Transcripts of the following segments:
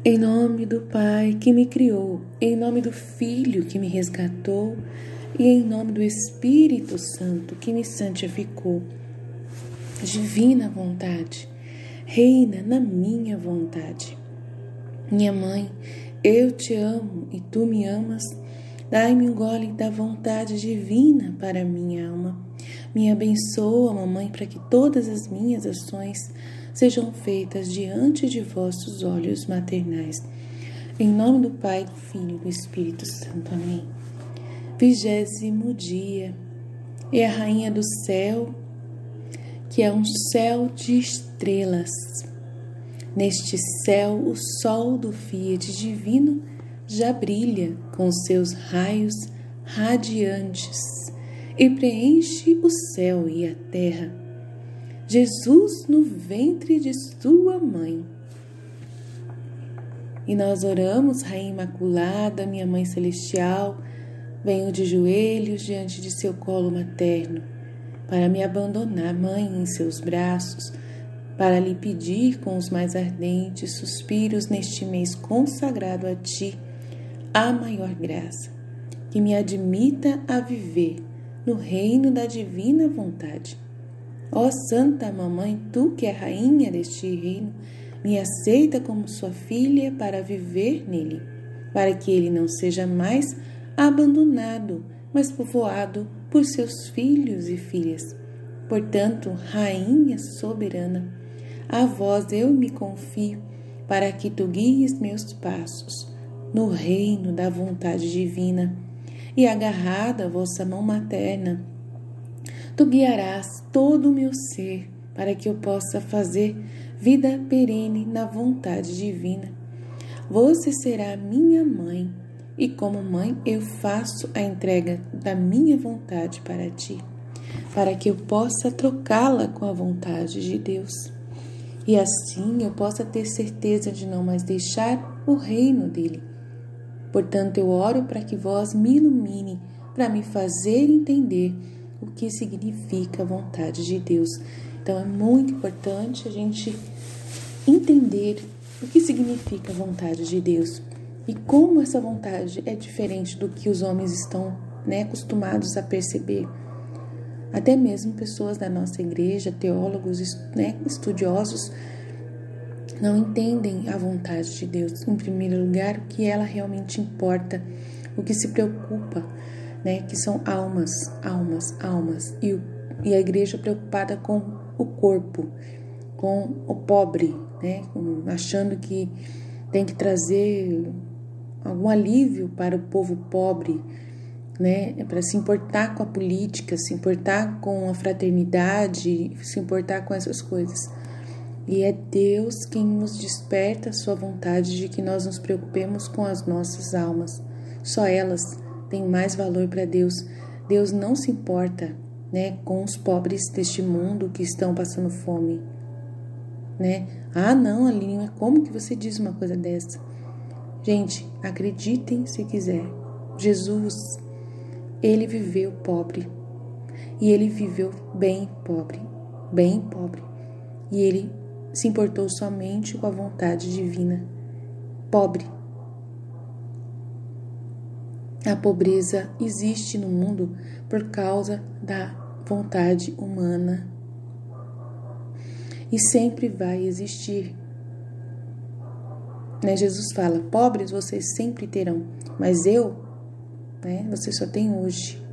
Em nome do Pai que me criou, em nome do Filho que me resgatou e em nome do Espírito Santo que me santificou. Divina vontade, reina na minha vontade. Minha mãe, eu te amo e tu me amas. Dai-me um gole da vontade divina para minha alma. Me abençoa, mamãe, para que todas as minhas ações sejam feitas diante de vossos olhos maternais. Em nome do Pai, do Filho e do Espírito Santo. Amém. 20º dia. E a rainha do céu, que é um céu de estrelas. Neste céu, o sol do Fiat divino já brilha com seus raios radiantes e preenche o céu e a terra. Jesus no ventre de sua mãe. E nós oramos, Rainha Imaculada, minha Mãe Celestial, venho de joelhos diante de seu colo materno, para me abandonar, Mãe, em seus braços, para lhe pedir com os mais ardentes suspiros neste mês consagrado a ti, a maior graça, que me admita a viver no reino da divina vontade. Ó Santa Mamãe, tu que é rainha deste reino, me aceita como sua filha para viver nele, para que ele não seja mais abandonado, mas povoado por seus filhos e filhas. Portanto, Rainha soberana, a vós eu me confio, para que tu guies meus passos no reino da vontade divina, e agarrada à vossa mão materna, tu guiarás todo o meu ser para que eu possa fazer vida perene na vontade divina. Você será minha mãe e como mãe eu faço a entrega da minha vontade para ti, para que eu possa trocá-la com a vontade de Deus. E assim eu possa ter certeza de não mais deixar o reino dele. Portanto, eu oro para que vós me ilumine, para me fazer entender o que significa a vontade de Deus. Então é muito importante a gente entender o que significa a vontade de Deus e como essa vontade é diferente do que os homens estão acostumados a perceber. Até mesmo pessoas da nossa igreja, teólogos, estudiosos, não entendem a vontade de Deus. Em primeiro lugar, o que ela realmente importa, o que se preocupa, que são almas. E a igreja preocupada com o corpo, com o pobre, achando que tem que trazer algum alívio para o povo pobre, para se importar com a política, se importar com a fraternidade, se importar com essas coisas. E é Deus quem nos desperta a sua vontade de que nós nos preocupemos com as nossas almas. Só elas têm mais valor para Deus. Deus não se importa, com os pobres deste mundo que estão passando fome, Ah, não, Aline, como que você diz uma coisa dessa? Gente, acreditem se quiser. Jesus, ele viveu pobre. E ele viveu bem pobre. E ele se importou somente com a vontade divina. Pobre. A pobreza existe no mundo por causa da vontade humana. E sempre vai existir. Jesus fala, pobres vocês sempre terão, mas eu, você só tem hoje.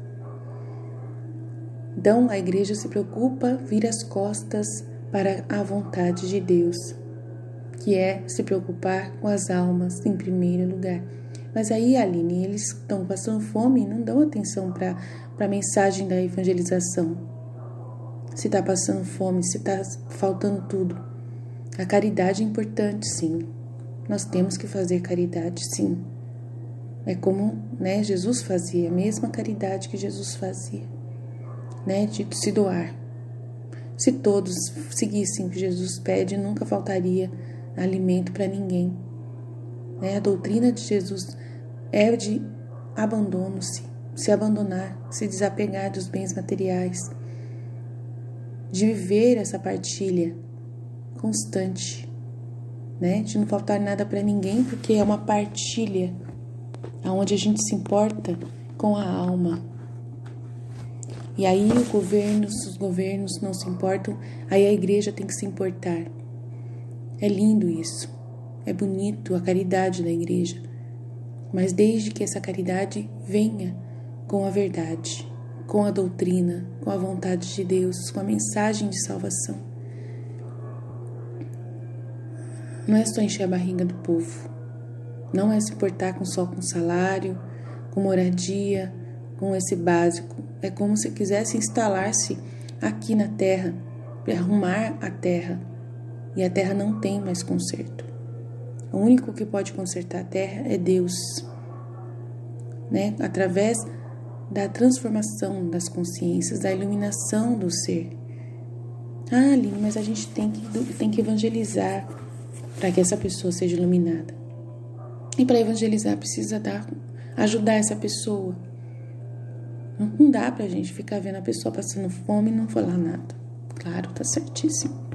Então a igreja se preocupa, vira as costas para a vontade de Deus, que é se preocupar com as almas em primeiro lugar. Mas aí, Aline, eles estão passando fome e não dão atenção para a mensagem da evangelização. Se está passando fome, se está faltando tudo. A caridade é importante, sim. Nós temos que fazer caridade, sim. É como Jesus fazia, a mesma caridade que Jesus fazia, de se doar. Se todos seguissem o que Jesus pede, nunca faltaria alimento para ninguém. A doutrina de Jesus é de abandono-se, se abandonar, se desapegar dos bens materiais, de viver essa partilha constante, né? De não faltar nada para ninguém, porque é uma partilha onde a gente se importa com a alma. E aí os governos não se importam, aí a igreja tem que se importar. É lindo isso, é bonito a caridade da igreja, mas desde que essa caridade venha com a verdade, com a doutrina, com a vontade de Deus, com a mensagem de salvação. Não é só encher a barriga do povo, não é se importar só com salário, com moradia, com esse básico. É como se quisesse instalar-se aqui na terra, arrumar a terra, e a terra não tem mais conserto. O único que pode consertar a terra é Deus, né? Através da transformação das consciências, da iluminação do ser. Ah, Aline, mas a gente tem que evangelizar para que essa pessoa seja iluminada. E para evangelizar precisa ajudar essa pessoa. Não dá pra gente ficar vendo a pessoa passando fome e não falar nada. Claro, tá certíssimo.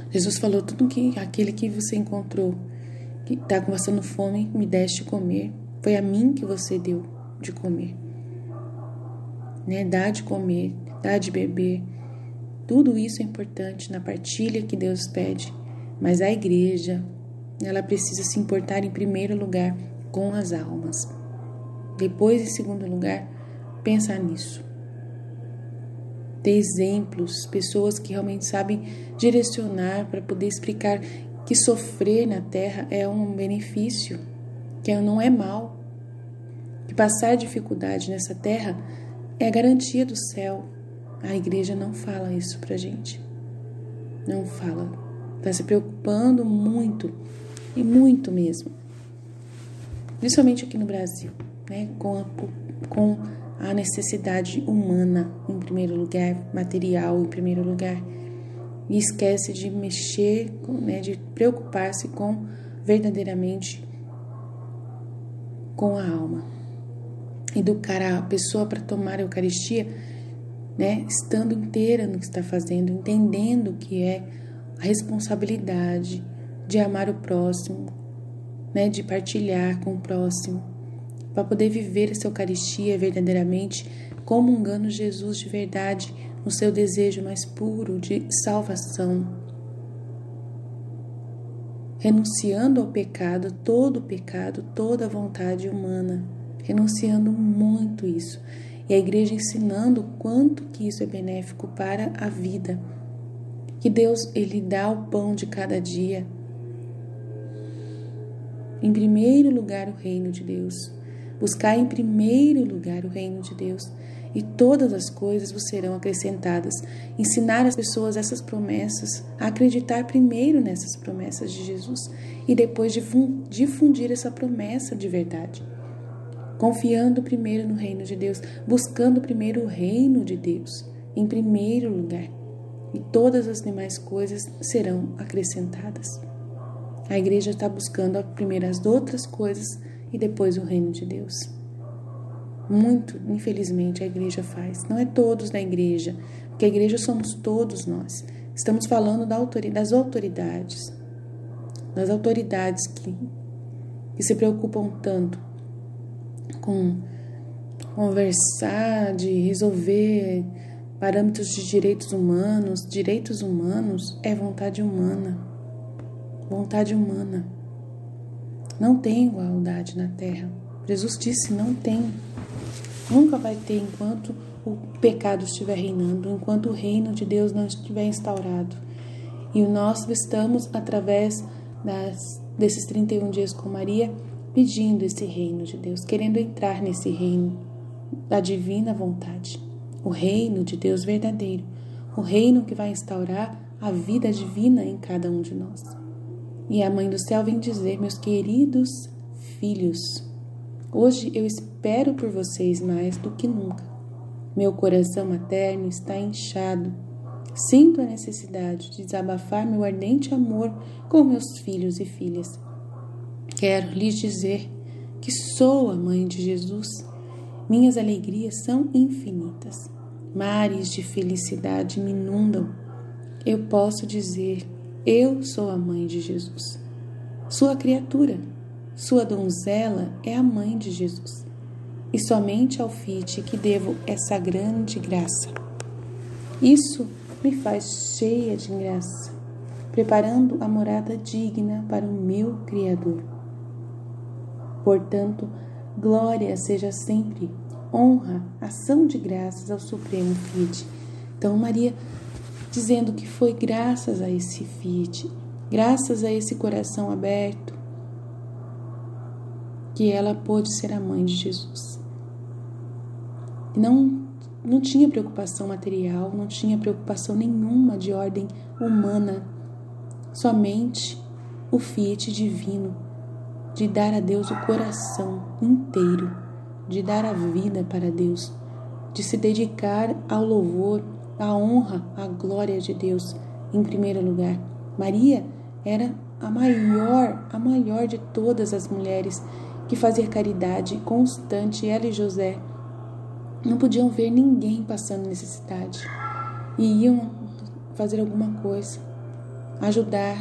Jesus falou tudo que aquele que você encontrou, que tá passando fome, me deste comer. Foi a mim que você deu de comer. Né? Dá de comer, dá de beber. Tudo isso é importante na partilha que Deus pede. Mas a igreja, ela precisa se importar em primeiro lugar com as almas. Depois, em segundo lugar, pensar nisso. Ter exemplos, pessoas que realmente sabem direcionar para poder explicar que sofrer na terra é um benefício, que não é mal, que passar dificuldade nessa terra é a garantia do céu. A igreja não fala isso pra gente, não fala, está se preocupando muito, e muito mesmo, principalmente aqui no Brasil, né, com a necessidade humana em primeiro lugar, material em primeiro lugar, e esquece de mexer, né, de preocupar-se com verdadeiramente com a alma, educar a pessoa para tomar a Eucaristia, né, estando inteira no que está fazendo, entendendo o que é a responsabilidade de amar o próximo, né, de partilhar com o próximo, para poder viver essa Eucaristia verdadeiramente, comungando Jesus de verdade no seu desejo mais puro de salvação, renunciando ao pecado, toda a vontade humana, renunciando muito isso, e a igreja ensinando o quanto que isso é benéfico para a vida, que Deus, Ele dá o pão de cada dia. Em primeiro lugar o reino de Deus, buscar em primeiro lugar o reino de Deus, e todas as coisas vos serão acrescentadas. Ensinar as pessoas essas promessas, a acreditar primeiro nessas promessas de Jesus e depois difundir essa promessa de verdade. Confiando primeiro no reino de Deus, buscando primeiro o reino de Deus, em primeiro lugar, e todas as demais coisas serão acrescentadas. A igreja está buscando primeiro as outras coisas e depois o reino de Deus. Muito, infelizmente, a igreja faz. Não é todos da igreja, porque a igreja somos todos nós. Estamos falando das autoridades que se preocupam tanto com conversar, de resolver parâmetros de direitos humanos. Direitos humanos é vontade humana. Vontade humana. Não tem igualdade na terra. Jesus disse, não tem. Nunca vai ter enquanto o pecado estiver reinando, enquanto o reino de Deus não estiver instaurado. E nós estamos, através desses 31 dias com Maria, pedindo esse reino de Deus, querendo entrar nesse reino da divina vontade, o reino de Deus verdadeiro, o reino que vai instaurar a vida divina em cada um de nós. E a Mãe do Céu vem dizer, meus queridos filhos, hoje eu espero por vocês mais do que nunca. Meu coração materno está inchado. Sinto a necessidade de desabafar meu ardente amor com meus filhos e filhas. Quero lhes dizer que sou a Mãe de Jesus. Minhas alegrias são infinitas. Mares de felicidade me inundam. Eu posso dizer Eu sou a mãe de Jesus. Sua criatura, sua donzela é a mãe de Jesus. E somente ao Fiat que devo essa grande graça. Isso me faz cheia de graça, preparando a morada digna para o meu Criador. Portanto, glória seja sempre, honra, ação de graças ao Supremo Fiat. Então, Maria dizendo que foi graças a esse Fiat, graças a esse coração aberto, que ela pôde ser a mãe de Jesus. E não tinha preocupação material, não tinha preocupação nenhuma de ordem humana, somente o Fiat divino, de dar a Deus o coração inteiro, de dar a vida para Deus, de se dedicar ao louvor, à honra, à glória de Deus em primeiro lugar. Maria era a maior de todas as mulheres que fazia caridade constante. Ela e José não podiam ver ninguém passando necessidade e iam fazer alguma coisa, ajudar,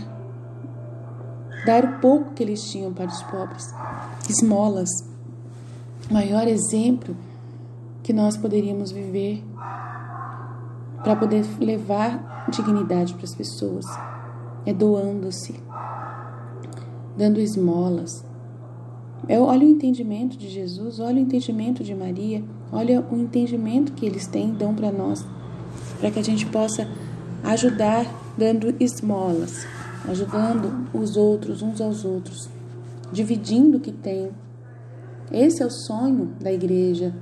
dar o pouco que eles tinham para os pobres, esmolas. O maior exemplo que nós poderíamos viver para poder levar dignidade para as pessoas é doando-se, dando esmolas. Olha o entendimento de Jesus, olha o entendimento de Maria, olha o entendimento que eles têm, dão para nós, para que a gente possa ajudar dando esmolas, ajudando os outros, uns aos outros, dividindo o que tem. Esse é o sonho da igreja,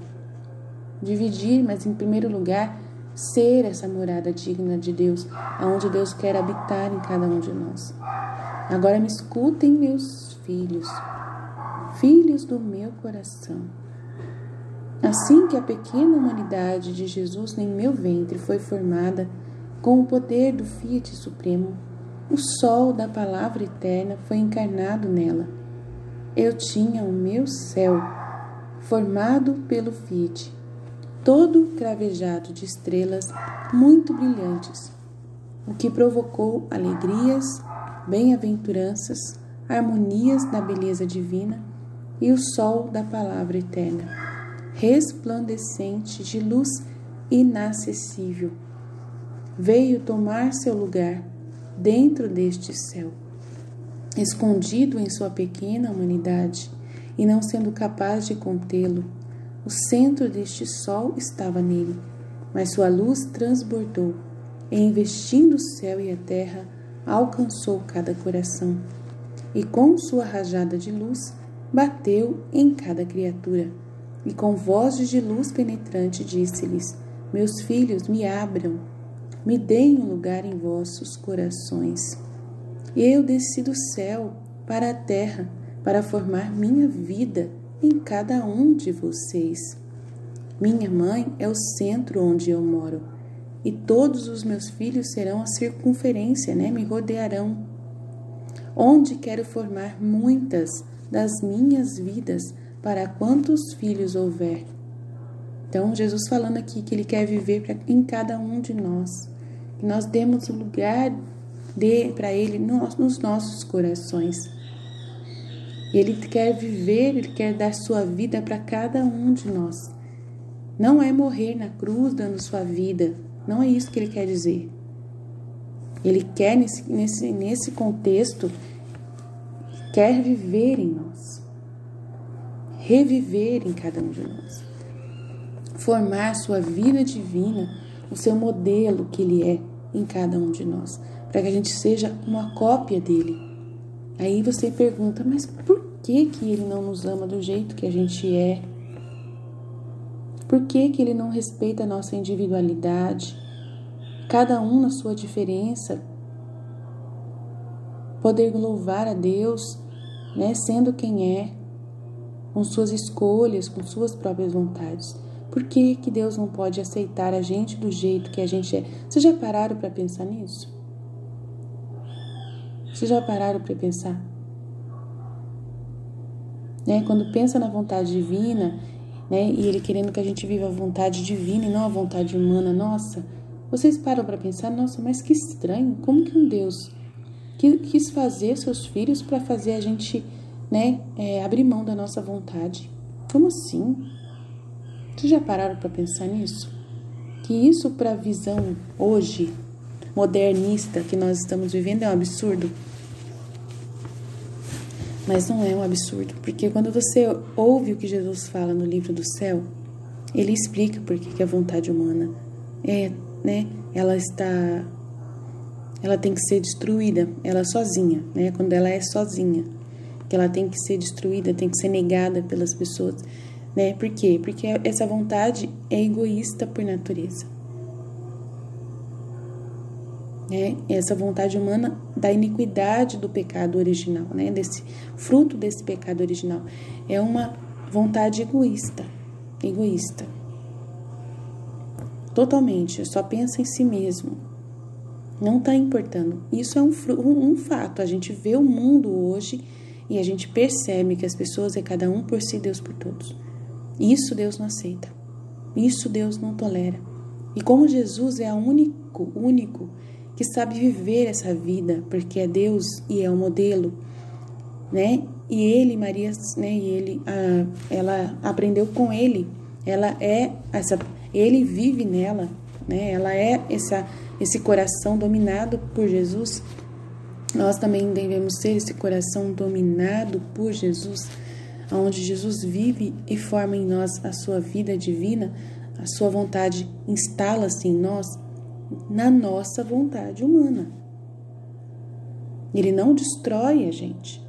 dividir, mas em primeiro lugar, ser essa morada digna de Deus, aonde Deus quer habitar em cada um de nós. Agora me escutem, meus filhos, filhos do meu coração. Assim que a pequena humanidade de Jesus em meu ventre foi formada com o poder do Fiat Supremo, o sol da palavra eterna foi encarnado nela. Eu tinha o meu céu, formado pelo Fiat, todo cravejado de estrelas muito brilhantes, o que provocou alegrias, bem-aventuranças, harmonias da beleza divina e o sol da palavra eterna, resplandecente de luz inacessível, veio tomar seu lugar dentro deste céu, escondido em sua pequena humanidade e não sendo capaz de contê-lo. O centro deste sol estava nele, mas sua luz transbordou e, investindo o céu e a terra, alcançou cada coração e com sua rajada de luz bateu em cada criatura e com vozes de luz penetrante disse-lhes: meus filhos, me abram, me deem um lugar em vossos corações. Eu desci do céu para a terra para formar minha vida em cada um de vocês. Minha mãe é o centro onde eu moro e todos os meus filhos serão a circunferência, me rodearão. Onde quero formar muitas das minhas vidas para quantos filhos houver. Então, Jesus falando aqui que Ele quer viver em cada um de nós, que nós demos o lugar para Ele nos nossos corações. Ele quer viver, Ele quer dar sua vida para cada um de nós. Não é morrer na cruz dando sua vida, não é isso que Ele quer dizer. Ele quer, nesse contexto, quer viver em nós, reviver em cada um de nós, formar sua vida divina, o seu modelo que Ele é em cada um de nós, para que a gente seja uma cópia dele. Aí você pergunta, mas por que Ele não nos ama do jeito que a gente é? Por que Ele não respeita a nossa individualidade? Cada um na sua diferença, poder louvar a Deus, sendo quem é, com suas escolhas, com suas próprias vontades. Por que Deus não pode aceitar a gente do jeito que a gente é? Vocês já pararam para pensar nisso? Vocês já pararam para pensar? Quando pensa na vontade divina, e Ele querendo que a gente viva a vontade divina e não a vontade humana, nossa, vocês param para pensar, nossa, mas que estranho, como que um Deus quis fazer seus filhos para fazer a gente, né, abrir mão da nossa vontade. Como assim? Vocês já pararam para pensar nisso? Que isso, para a visão hoje modernista que nós estamos vivendo, é um absurdo? Mas não é um absurdo, porque quando você ouve o que Jesus fala no livro do céu, ele explica por que a vontade humana ela tem que ser destruída, ela sozinha, né? Quando ela é sozinha, que ela tem que ser destruída, tem que ser negada pelas pessoas, né? Por quê? Porque essa vontade é egoísta por natureza, né? Essa vontade humana da iniquidade do pecado original, né? Desse fruto desse pecado original, é uma vontade egoísta, totalmente, só pensa em si mesmo. Não está importando. Isso é um fato. A gente vê o mundo hoje e a gente percebe que as pessoas é cada um por si, Deus por todos. Isso Deus não aceita. Isso Deus não tolera. E como Jesus é o único que sabe viver essa vida, porque é Deus e é o modelo, né? E ele, Maria, né? Ela aprendeu com ele. Ele vive nela, né? Ela é esse coração dominado por Jesus. Nós também devemos ser esse coração dominado por Jesus, onde Jesus vive e forma em nós a sua vida divina, a sua vontade instala-se em nós, na nossa vontade humana. Ele não destrói a gente.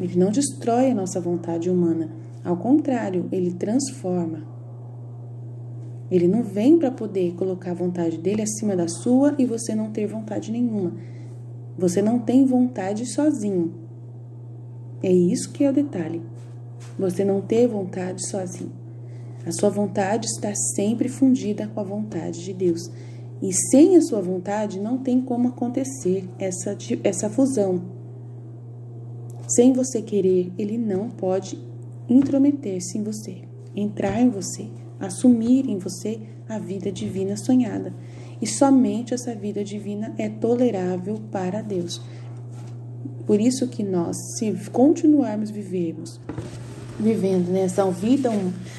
Ele não destrói a nossa vontade humana. Ao contrário, ele transforma. Ele não vem para poder colocar a vontade dele acima da sua e você não ter vontade nenhuma. Você não tem vontade sozinho. É isso que é o detalhe. Você não ter vontade sozinho. A sua vontade está sempre fundida com a vontade de Deus. E sem a sua vontade não tem como acontecer essa fusão. Sem você querer, ele não pode intrometer-se em você, entrar em você, assumir em você a vida divina sonhada. E somente essa vida divina é tolerável para Deus. Por isso que nós, se continuarmos vivendo nessa vida,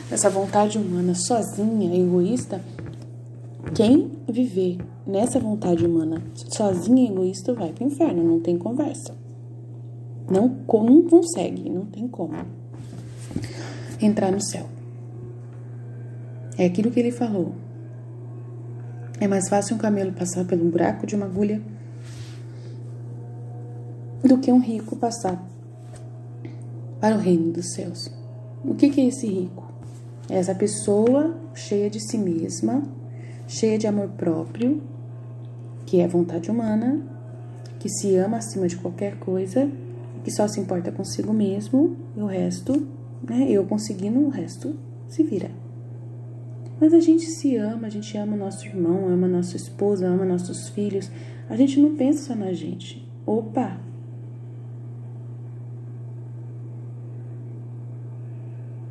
nessa vontade humana sozinha, egoísta, quem viver nessa vontade humana sozinha, egoísta, vai para o inferno, não tem conversa. Não consegue, não tem como entrar no céu. É aquilo que ele falou. É mais fácil um camelo passar pelo buraco de uma agulha do que um rico passar para o reino dos céus. O que é esse rico? É essa pessoa cheia de si mesma, cheia de amor próprio, que é vontade humana, que se ama acima de qualquer coisa, que só se importa consigo mesmo, e o resto, né, eu conseguindo, o resto se vira. Mas a gente se ama, a gente ama o nosso irmão, ama a nossa esposa, ama nossos filhos, a gente não pensa só na gente. Opa!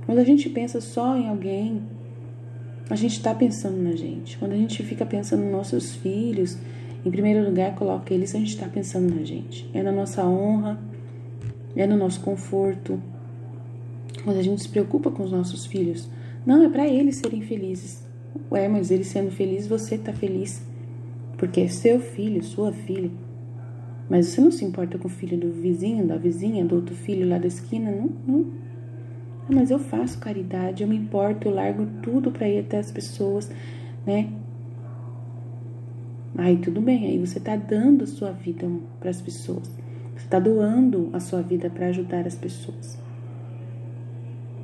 Quando a gente pensa só em alguém, a gente está pensando na gente. Quando a gente fica pensando nos nossos filhos, em primeiro lugar, coloca eles, a gente está pensando na gente. É na nossa honra, é no nosso conforto. Quando a gente se preocupa com os nossos filhos, não, é para eles serem felizes. Ué, mas eles sendo felizes, você tá feliz. Porque é seu filho, sua filha. Mas você não se importa com o filho do vizinho, da vizinha, do outro filho lá da esquina? Não. Ah, mas eu faço caridade, eu me importo, eu largo tudo para ir até as pessoas, né? Aí tudo bem, aí você tá dando a sua vida para as pessoas. Você tá doando a sua vida para ajudar as pessoas.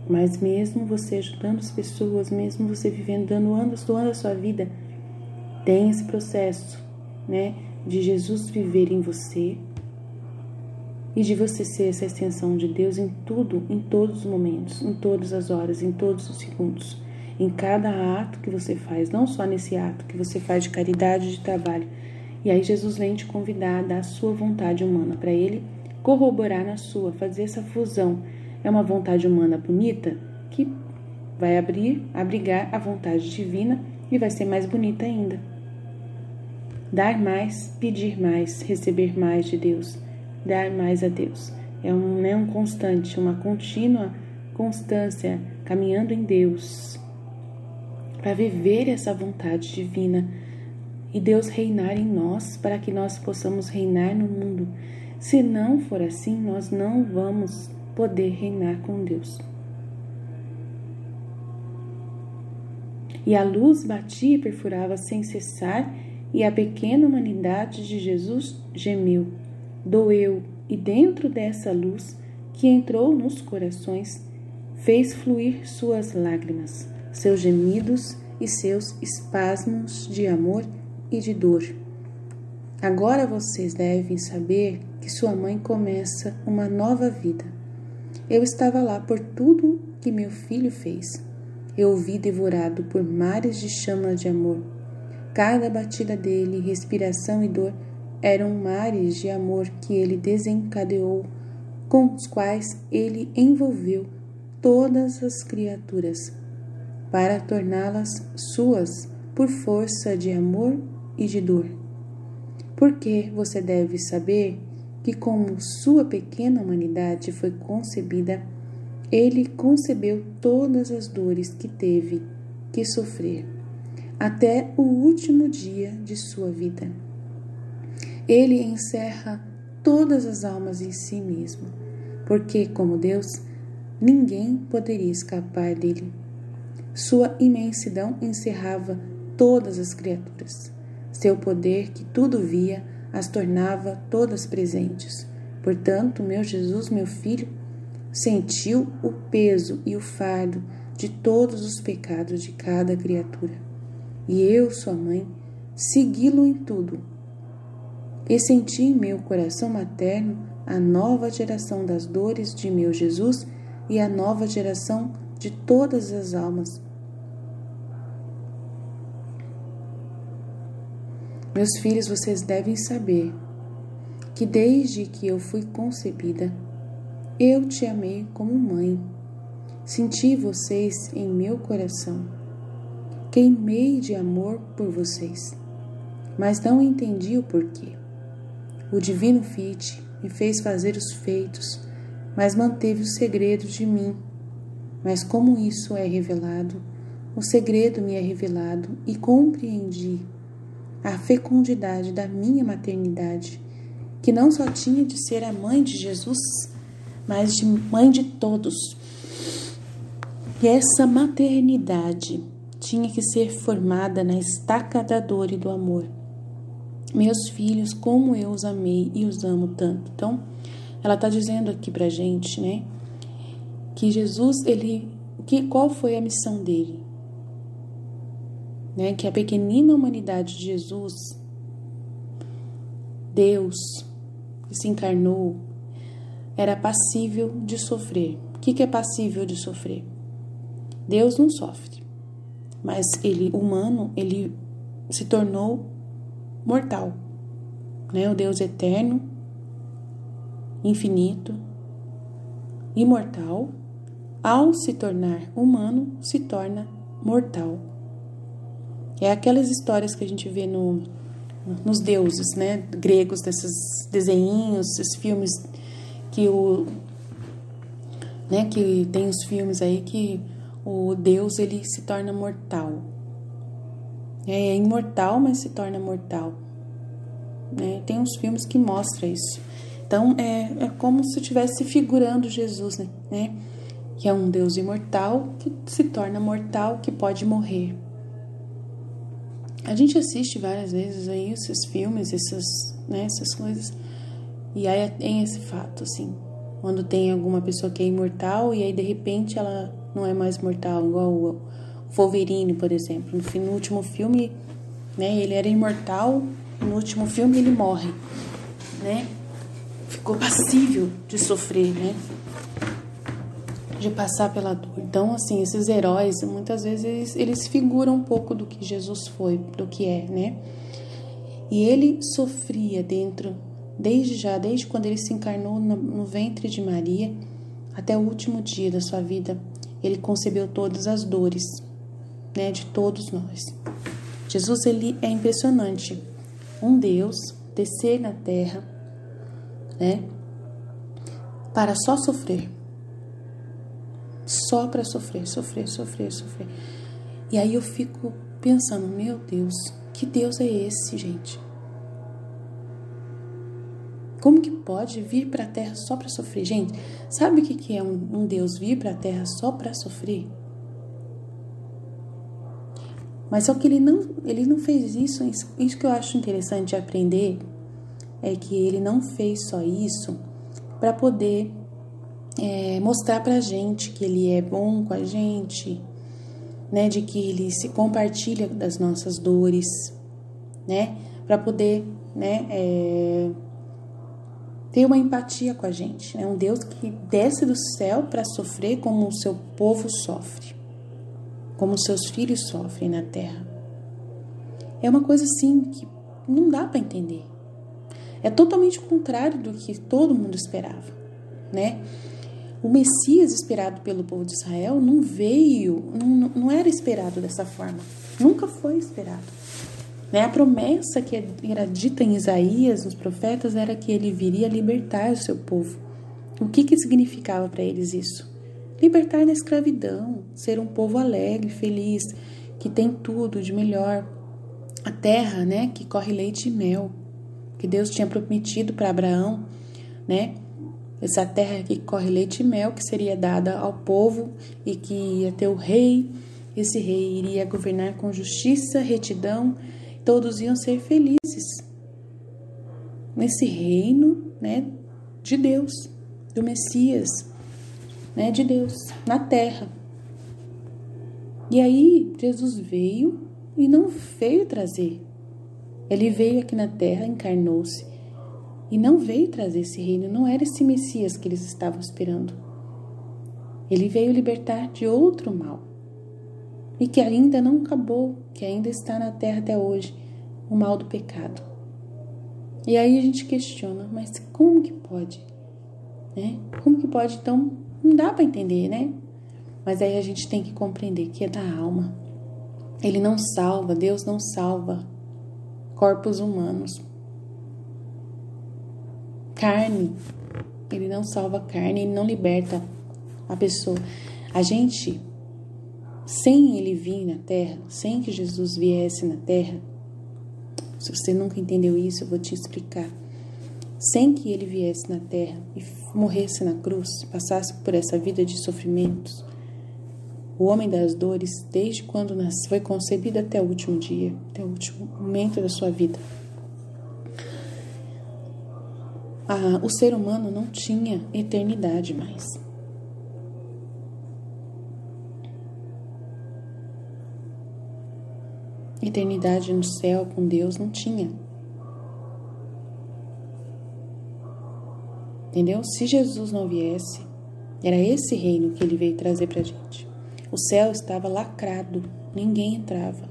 Mas mesmo você ajudando as pessoas, mesmo você vivendo, doando a sua vida, tem esse processo, né, de Jesus viver em você e de você ser essa extensão de Deus em tudo, em todos os momentos, em todas as horas, em todos os segundos, em cada ato que você faz, não só nesse ato que você faz de caridade, de trabalho. E aí Jesus vem te convidar a dar a sua vontade humana para ele corroborar na sua, fazer essa fusão. É uma vontade humana bonita que vai abrigar a vontade divina e vai ser mais bonita ainda. Dar mais, pedir mais, receber mais de Deus, dar mais a Deus. É um constante, uma contínua constância caminhando em Deus para viver essa vontade divina e Deus reinar em nós para que nós possamos reinar no mundo. Se não for assim, nós não vamos poder reinar com Deus. E a luz batia e perfurava sem cessar, e a pequena humanidade de Jesus gemeu, doeu, e dentro dessa luz que entrou nos corações, fez fluir suas lágrimas, seus gemidos e seus espasmos de amor e de dor. Agora vocês devem saber que sua mãe começa uma nova vida. Eu estava lá por tudo que meu filho fez. Eu o vi devorado por mares de chama de amor. Cada batida dele, respiração e dor eram mares de amor que ele desencadeou, com os quais ele envolveu todas as criaturas, para torná-las suas por força de amor e de dor. Porque você deve saber que, como sua pequena humanidade foi concebida, ele concebeu todas as dores que teve que sofrer, até o último dia de sua vida. Ele encerra todas as almas em si mesmo, porque, como Deus, ninguém poderia escapar dele. Sua imensidão encerrava todas as criaturas. Seu poder, que tudo via, as tornava todas presentes. Portanto, meu Jesus, meu Filho, sentiu o peso e o fardo de todos os pecados de cada criatura. E eu, sua mãe, segui-lo em tudo. E senti em meu coração materno a nova geração das dores de meu Jesus e a nova geração de todas as almas. Meus filhos, vocês devem saber que desde que eu fui concebida, eu te amei como mãe. Senti vocês em meu coração. Queimei de amor por vocês, mas não entendi o porquê. O divino Fiat me fez fazer os feitos, mas manteve o segredo de mim. Mas como isso é revelado, o segredo me é revelado e compreendi a fecundidade da minha maternidade, que não só tinha de ser a mãe de Jesus, mas de mãe de todos. E essa maternidade tinha que ser formada na estaca da dor e do amor. Meus filhos, como eu os amei e os amo tanto. Então, ela está dizendo aqui pra gente, né, que Jesus, qual foi a missão dele? Né, que a pequenina humanidade de Jesus, Deus, que se encarnou, era passível de sofrer. O que é passível de sofrer? Deus não sofre, mas ele, humano, ele se tornou mortal, né? O Deus eterno, infinito, imortal, ao se tornar humano, se torna mortal. É aquelas histórias que a gente vê nos deuses, né, gregos, desses desenhinhos, esses filmes que que tem os filmes aí que o Deus ele se torna mortal. É imortal, mas se torna mortal. Né? Tem uns filmes que mostram isso. Então é como se estivesse figurando Jesus, né? Que é um Deus imortal que se torna mortal, que pode morrer. A gente assiste várias vezes aí esses filmes, essas coisas, e aí tem esse fato, assim, quando tem alguma pessoa que é imortal e aí de repente ela não é mais mortal, igual o Wolverine, por exemplo. No último filme, né, ele era imortal, no último filme ele morre, né? Ficou passível de sofrer, né? De passar pela dor. Então, assim, esses heróis, muitas vezes, eles figuram um pouco do que Jesus foi, do que é, né? E ele sofria desde quando ele se encarnou no ventre de Maria, até o último dia da sua vida, ele concebeu todas as dores, né, de todos nós. Jesus, ele é impressionante. um Deus descer na terra, né, para só sofrer. Só para sofrer, sofrer, sofrer, sofrer. E aí eu fico pensando, meu Deus, que Deus é esse, gente? Como que pode vir para a terra só para sofrer? Gente, sabe o que é um Deus vir para a terra só para sofrer? Mas só que ele não fez isso. Isso que eu acho interessante de aprender é que ele não fez só isso para poder mostrar pra gente que ele é bom com a gente, né? De que ele se compartilha das nossas dores, né? Para poder, né? Ter uma empatia com a gente, né? Um Deus que desce do céu para sofrer como o seu povo sofre, como os seus filhos sofrem na terra. É uma coisa assim que não dá para entender. É totalmente o contrário do que todo mundo esperava, né? O Messias esperado pelo povo de Israel não veio, não era esperado dessa forma. Nunca foi esperado. Né? A promessa que era dita em Isaías, nos profetas, era que ele viria libertar o seu povo. O que significava para eles isso? Libertar da escravidão, ser um povo alegre, feliz, que tem tudo de melhor. A terra, né, que corre leite e mel, que Deus tinha prometido para Abraão, né? Essa terra que corre leite e mel, que seria dada ao povo e que ia ter o rei. Esse rei iria governar com justiça, retidão, todos iam ser felizes nesse reino, né, de Deus, do Messias, né, de Deus, na terra. E aí Jesus veio e não veio trazer. Ele veio aqui na terra, encarnou-se e não veio trazer esse reino. Não era esse Messias que eles estavam esperando. Ele veio libertar de outro mal e que ainda não acabou, que ainda está na terra até hoje, o mal do pecado. E aí a gente questiona, mas como que pode? Né? Como que pode? Então, não dá para entender, né? Mas aí a gente tem que compreender que é da alma. Ele não salva, Deus não salva corpos humanos. Carne, ele não salva carne, ele não liberta a pessoa. A gente, sem ele vir na terra, sem que Jesus viesse na terra, se você nunca entendeu isso, eu vou te explicar. Sem que ele viesse na terra e morresse na cruz, passasse por essa vida de sofrimentos, o homem das dores, desde quando nasceu, foi concebido até o último dia, até o último momento da sua vida. O ser humano não tinha eternidade mais. Eternidade no céu com Deus não tinha. Entendeu? Se Jesus não viesse, era esse reino que ele veio trazer pra gente. O céu estava lacrado, ninguém entrava.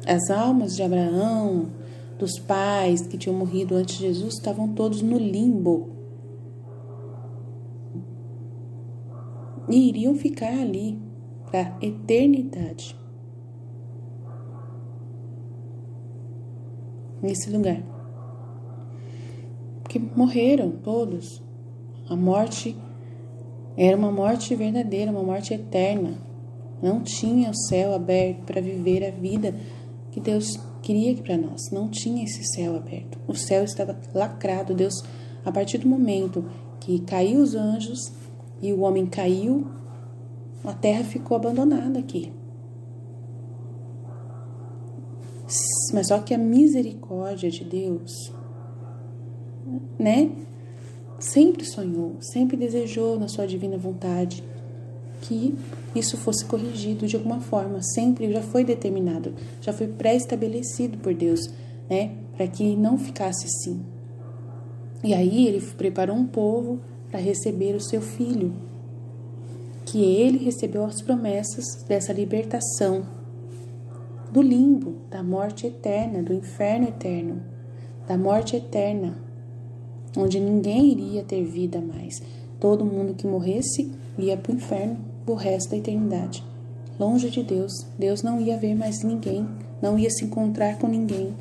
As almas de Abraão, dos pais que tinham morrido antes de Jesus, estavam todos no limbo. E iriam ficar ali para a eternidade. Nesse lugar. Porque morreram todos. A morte era uma morte verdadeira, uma morte eterna. Não tinha o céu aberto para viver a vida que Deus queria para nós. Não tinha esse céu aberto. O céu estava lacrado. Deus, a partir do momento que caiu os anjos e o homem caiu, a terra ficou abandonada aqui. Mas só que a misericórdia de Deus, né? Sempre sonhou, sempre desejou na sua divina vontade que isso fosse corrigido de alguma forma. Sempre já foi determinado, já foi pré-estabelecido por Deus, né? Para que não ficasse assim. E aí ele preparou um povo para receber o seu filho, que ele recebeu as promessas dessa libertação do limbo, da morte eterna, do inferno eterno, da morte eterna, onde ninguém iria ter vida mais. Todo mundo que morresse ia para o inferno o resto da eternidade. Longe de Deus, Deus não ia ver mais ninguém não ia se encontrar com ninguém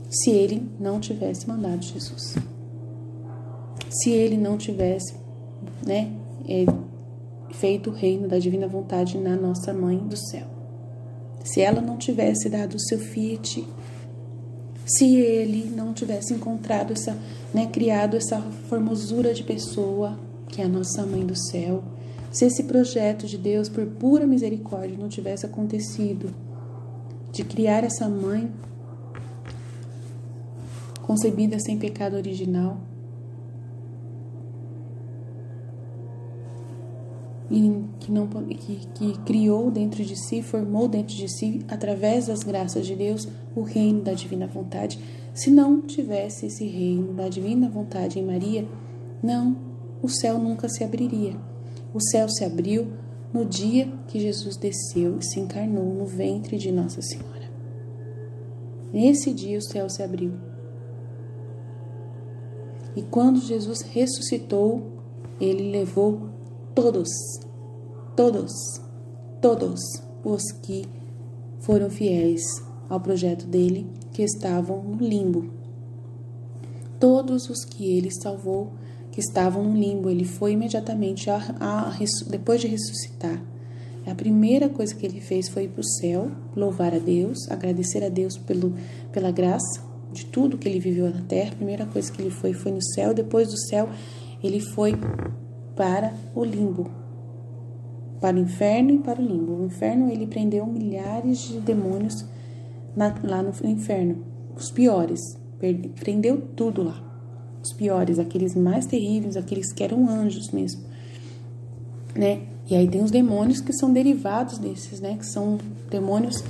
se ele não tivesse mandado Jesus. Se ele não tivesse, feito o reino da divina vontade na nossa Mãe do Céu. Se ela não tivesse dado o seu fiat, se ele não tivesse encontrado criado essa formosura de pessoa, que é a nossa Mãe do Céu, se esse projeto de Deus, por pura misericórdia, não tivesse acontecido, de criar essa mãe concebida sem pecado original, e que criou dentro de si, formou dentro de si, através das graças de Deus, o reino da divina vontade. Se não tivesse esse reino da divina vontade em Maria, o céu nunca se abriria. O céu se abriu no dia que Jesus desceu e se encarnou no ventre de Nossa Senhora. Nesse dia o céu se abriu. E quando Jesus ressuscitou, ele levou todos os que foram fiéis ao projeto dele, que estavam no limbo. Todos os que ele salvou, que estavam no limbo, ele foi imediatamente, depois de ressuscitar. A primeira coisa que ele fez foi ir para o céu, louvar a Deus, agradecer a Deus pela graça de tudo que ele viveu na terra. A primeira coisa que ele foi no céu. Depois do céu, ele foi para o limbo, para o inferno e para o limbo. No inferno, ele prendeu milhares de demônios lá no inferno, os piores, prendeu tudo lá, os piores, aqueles mais terríveis, aqueles que eram anjos mesmo, E aí tem os demônios que são derivados desses, que são demônios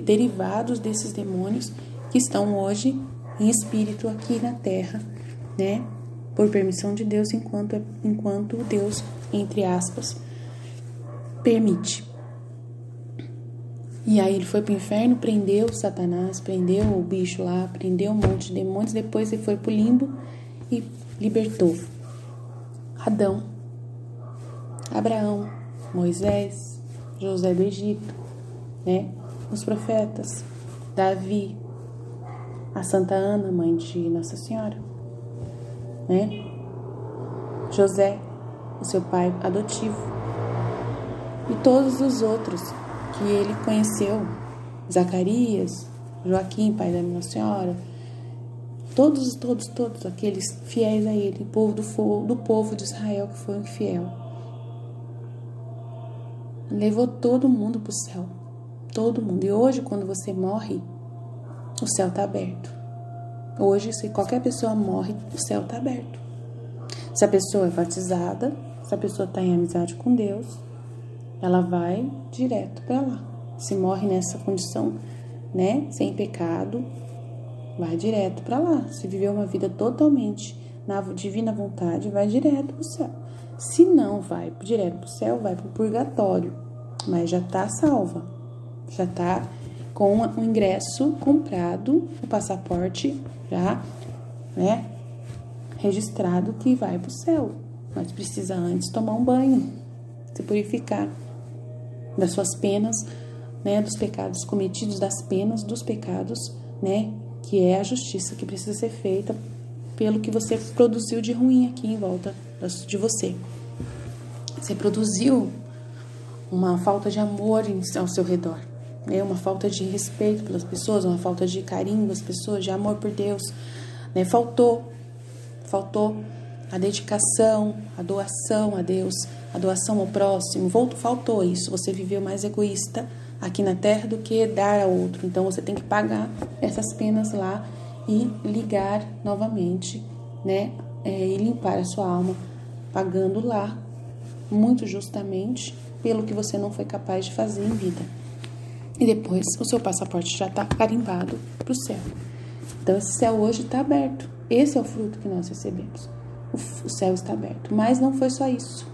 derivados desses demônios que estão hoje em espírito aqui na terra, por permissão de Deus, enquanto Deus, entre aspas, permite. E aí ele foi para o inferno, prendeu Satanás, prendeu o bicho lá, prendeu um monte de demônios. Depois ele foi para o limbo e libertou Adão, Abraão, Moisés, José do Egito, os profetas, Davi, a Santa Ana, mãe de Nossa Senhora, José, o seu pai adotivo, e todos os outros que ele conheceu, Zacarias, Joaquim, pai da Nossa Senhora, todos aqueles fiéis a ele, do povo de Israel que foi infiel. Levou todo mundo para o céu, todo mundo. E hoje, quando você morre, o céu está aberto. Hoje, se qualquer pessoa morre, o céu está aberto. Se a pessoa é batizada, se a pessoa está em amizade com Deus, ela vai direto para lá. Se morre nessa condição, sem pecado, vai direto para lá. Se viver uma vida totalmente na divina vontade, vai direto para o céu. Se não vai direto para o céu, vai para o purgatório, mas já está salva, já está com o ingresso comprado, o passaporte já, registrado que vai para o céu, mas precisa antes tomar um banho, se purificar das suas penas, dos pecados cometidos, das penas dos pecados, que é a justiça que precisa ser feita pelo que você produziu de ruim aqui em volta de você. Você produziu uma falta de amor ao seu redor, uma falta de respeito pelas pessoas, uma falta de carinho das pessoas, de amor por Deus, faltou a dedicação, a doação a Deus, a doação ao próximo, faltou isso. Você viveu mais egoísta aqui na terra do que dar ao outro. Então você tem que pagar essas penas lá e ligar novamente, e limpar a sua alma, pagando lá, muito justamente, pelo que você não foi capaz de fazer em vida. E depois o seu passaporte já está carimbado para o céu. Então esse céu hoje está aberto. Esse é o fruto que nós recebemos. O céu está aberto. Mas não foi só isso.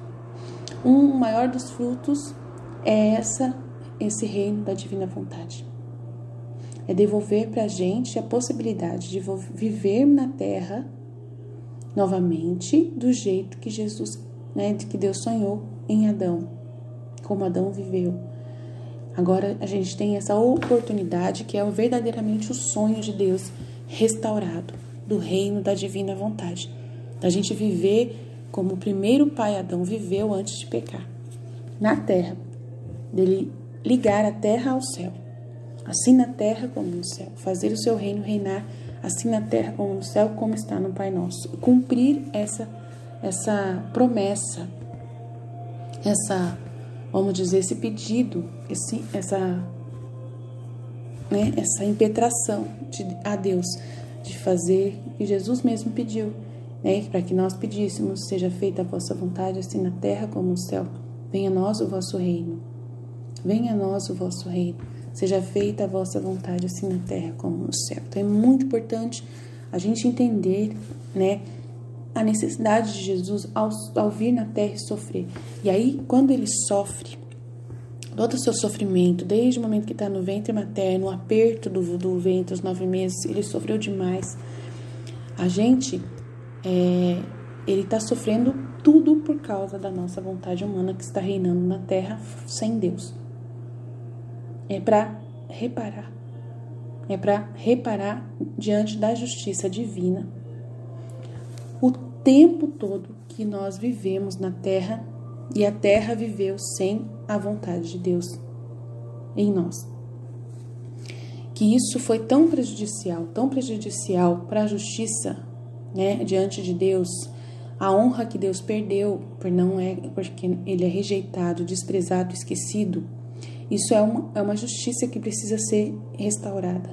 Um maior dos frutos é esse reino da divina vontade. É devolver para a gente a possibilidade de viver na terra novamente do jeito que Jesus, que Deus sonhou em Adão, como Adão viveu. Agora a gente tem essa oportunidade que é verdadeiramente o sonho de Deus restaurado, do reino da divina vontade. Da gente viver como o primeiro pai Adão viveu antes de pecar, na terra, dele ligar a terra ao céu, assim na terra como no céu, fazer o seu reino reinar assim na terra como no céu, como está no Pai Nosso, cumprir essa promessa, vamos dizer, esse pedido, essa impetração a Deus, de fazer o que Jesus mesmo pediu, né, para que nós pedíssemos: seja feita a vossa vontade, assim na terra como no céu. Venha a nós o vosso reino. Venha a nós o vosso reino. Seja feita a vossa vontade, assim na terra como no céu. Então é muito importante a gente entender, né, a necessidade de Jesus ao vir na terra e sofrer. E aí, quando ele sofre, todo o seu sofrimento, desde o momento que está no ventre materno, o aperto do ventre, os 9 meses, ele sofreu demais. A gente, ele está sofrendo tudo por causa da nossa vontade humana que está reinando na terra sem Deus. É para reparar. É para reparar diante da justiça divina o tempo todo que nós vivemos na terra e a terra viveu sem a vontade de Deus em nós. Que isso foi tão prejudicial para a justiça, né, diante de Deus, a honra que Deus perdeu porque ele é rejeitado, desprezado, esquecido. Isso é uma justiça que precisa ser restaurada.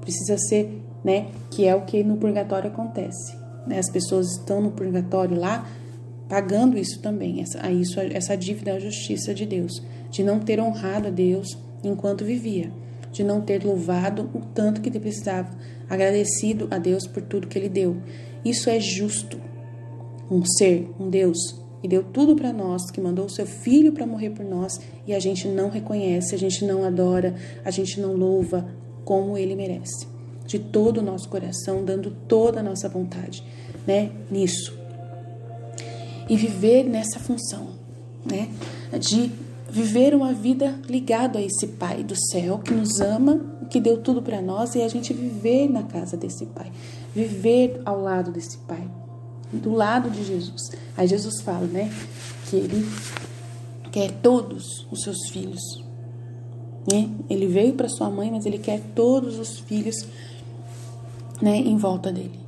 Precisa ser, né, que é o que no purgatório acontece. Né? As pessoas estão no purgatório lá pagando isso também, essa dívida à justiça de Deus, de não ter honrado a Deus enquanto vivia, de não ter louvado o tanto que ele precisava, agradecido a Deus por tudo que ele deu. Isso é justo. Um ser, um Deus, que deu tudo para nós, que mandou o seu filho para morrer por nós, e a gente não reconhece, a gente não adora, a gente não louva como ele merece, de todo o nosso coração, dando toda a nossa vontade, né, nisso. E viver nessa função, né, de viver uma vida ligada a esse Pai do céu, que nos ama, que deu tudo para nós, e a gente viver na casa desse Pai, viver ao lado desse Pai, do lado de Jesus. Aí Jesus fala, né, que ele quer todos os seus filhos, né? Ele veio para sua mãe, mas ele quer todos os filhos, né, em volta dele.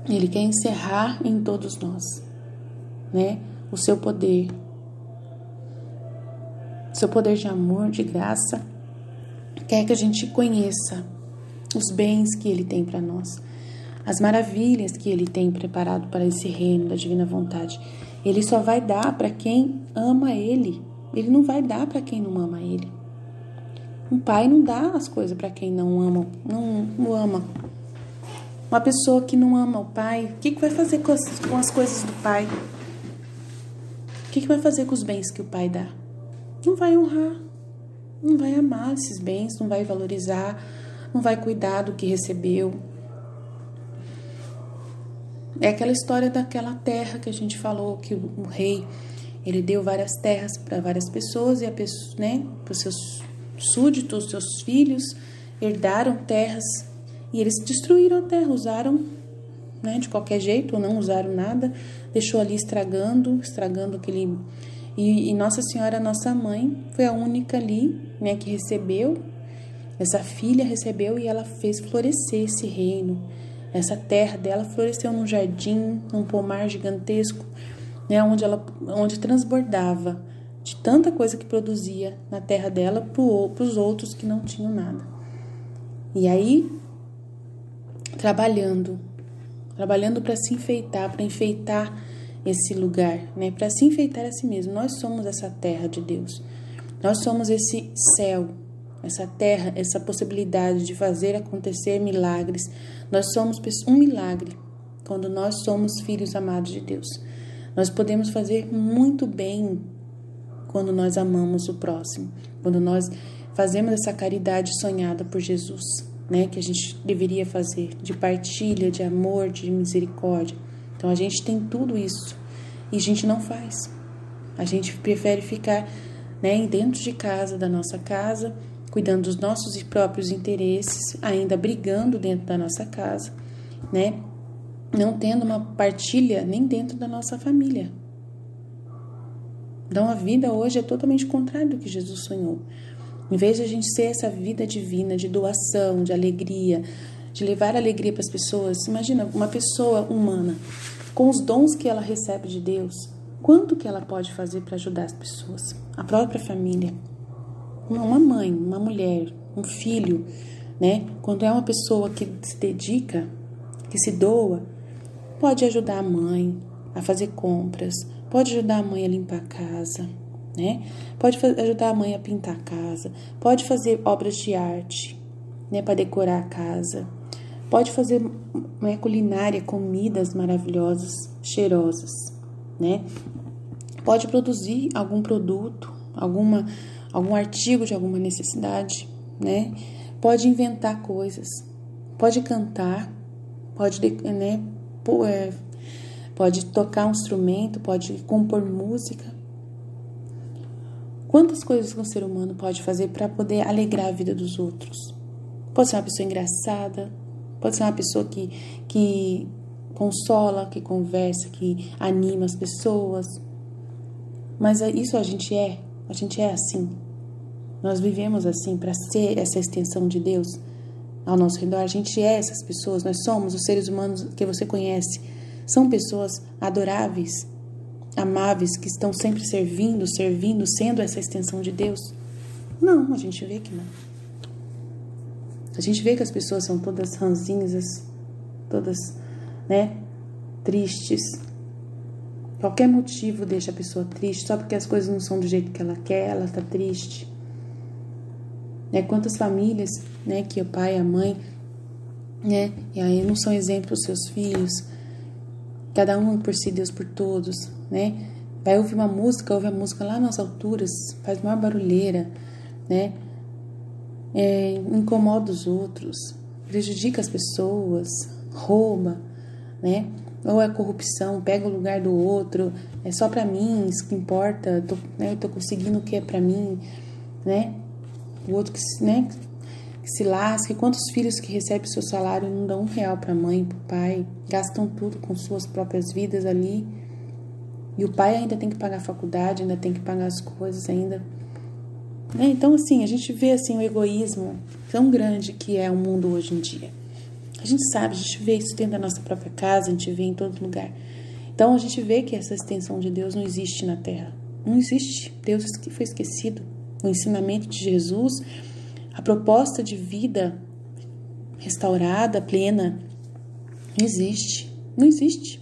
Ele quer encerrar em todos nós, né, o seu poder de amor, de graça. Quer que a gente conheça os bens que ele tem para nós, as maravilhas que ele tem preparado para esse reino da divina vontade. Ele só vai dar para quem ama ele. Ele não vai dar para quem não ama ele. Um pai não dá as coisas para quem não ama. Não ama. Uma pessoa que não ama o pai, o que vai fazer com as coisas do pai? O que vai fazer com os bens que o pai dá? Não vai honrar. Não vai amar esses bens, não vai valorizar, não vai cuidar do que recebeu. É aquela história daquela terra que a gente falou, que o rei, ele deu várias terras para várias pessoas, e a pessoa, né, para os seus súditos, seus filhos, herdaram terras, e eles destruíram a terra, usaram, né, de qualquer jeito, ou não usaram nada, deixou ali estragando aquele... E Nossa Senhora, nossa mãe, foi a única ali, né, que recebeu, essa filha recebeu, e ela fez florescer esse reino. Essa terra dela floresceu num jardim, num pomar gigantesco, né, onde transbordava de tanta coisa que produzia na terra dela para os outros que não tinham nada. E aí, trabalhando para se enfeitar, para enfeitar esse lugar, né, para se enfeitar a si mesmo. Nós somos essa terra de Deus. Nós somos esse céu, essa terra, essa possibilidade de fazer acontecer milagres. Nós somos um milagre quando nós somos filhos amados de Deus. Nós podemos fazer muito bem quando nós amamos o próximo, quando nós fazemos essa caridade sonhada por Jesus, né, que a gente deveria fazer, de partilha, de amor, de misericórdia. Então a gente tem tudo isso e a gente não faz. A gente prefere ficar né? E dentro de casa, da nossa casa, cuidando dos nossos próprios interesses, ainda brigando dentro da nossa casa, né? Não tendo uma partilha nem dentro da nossa família. Então a vida hoje é totalmente contrário do que Jesus sonhou. Em vez de a gente ser essa vida divina, de doação, de alegria, de levar alegria para as pessoas, imagina uma pessoa humana, com os dons que ela recebe de Deus, quanto que ela pode fazer para ajudar as pessoas? A própria família. Uma mãe, uma mulher, um filho, né? Quando é uma pessoa que se dedica, que se doa, pode ajudar a mãe a fazer compras, pode ajudar a mãe a limpar a casa, né? Pode ajudar a mãe a pintar a casa, pode fazer obras de arte, né, para decorar a casa, pode fazer, né, culinária, comidas maravilhosas, cheirosas, né? Pode produzir algum produto, algum artigo de alguma necessidade, né? Pode inventar coisas, pode cantar, pode, né, pode tocar um instrumento, pode compor música. Quantas coisas que um ser humano pode fazer para poder alegrar a vida dos outros? Pode ser uma pessoa engraçada, pode ser uma pessoa que consola, que conversa, que anima as pessoas. Mas isso a gente é assim. Nós vivemos assim para ser essa extensão de Deus ao nosso redor. A gente é essas pessoas, nós somos os seres humanos que você conhece. São pessoas adoráveis, amáveis, que estão sempre servindo, sendo essa extensão de Deus? Não, a gente vê que não. A gente vê que as pessoas são todas ranzinhas, todas, né, tristes. Qualquer motivo deixa a pessoa triste, só porque as coisas não são do jeito que ela quer, ela está triste. Né? Quantas famílias, né, que o pai e a mãe, né, e aí não são exemplos para os seus filhos, cada um por si, Deus por todos, né? Vai ouvir uma música, ouve a música lá nas alturas, faz maior barulheira, né? Incomoda os outros, prejudica as pessoas, rouba, né? Ou é corrupção, pega o lugar do outro, é só pra mim, isso que importa, eu tô conseguindo o que é pra mim, né? O outro que, né, que se lasque. Quantos filhos que recebem seu salário e não dão R$1 pra mãe, pro pai, gastam tudo com suas próprias vidas ali, e o pai ainda tem que pagar a faculdade, ainda tem que pagar as coisas ainda, né? Então assim, a gente vê assim o egoísmo tão grande que é o mundo hoje em dia. A gente sabe, a gente vê isso dentro da nossa própria casa, a gente vê em todo lugar. Então a gente vê que essa extensão de Deus não existe na Terra. Não existe. Deus que foi esquecido. O ensinamento de Jesus, a proposta de vida restaurada, plena, não existe. Não existe.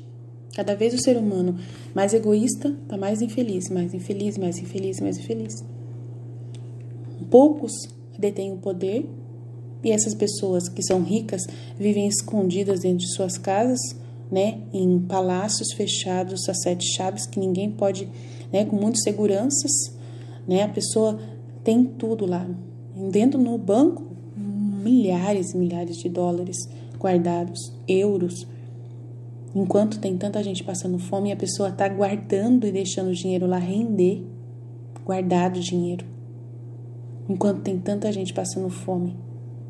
Cada vez o ser humano mais egoísta está mais infeliz, mais infeliz, mais infeliz, mais infeliz. Poucos detêm o poder. E essas pessoas que são ricas vivem escondidas dentro de suas casas, né, em palácios fechados a 7 chaves, que ninguém pode, né, com muitas seguranças, né, a pessoa tem tudo lá. Dentro no banco, milhares e milhares de dólares guardados, euros. Enquanto tem tanta gente passando fome, a pessoa está guardando e deixando o dinheiro lá render, guardado o dinheiro. Enquanto tem tanta gente passando fome.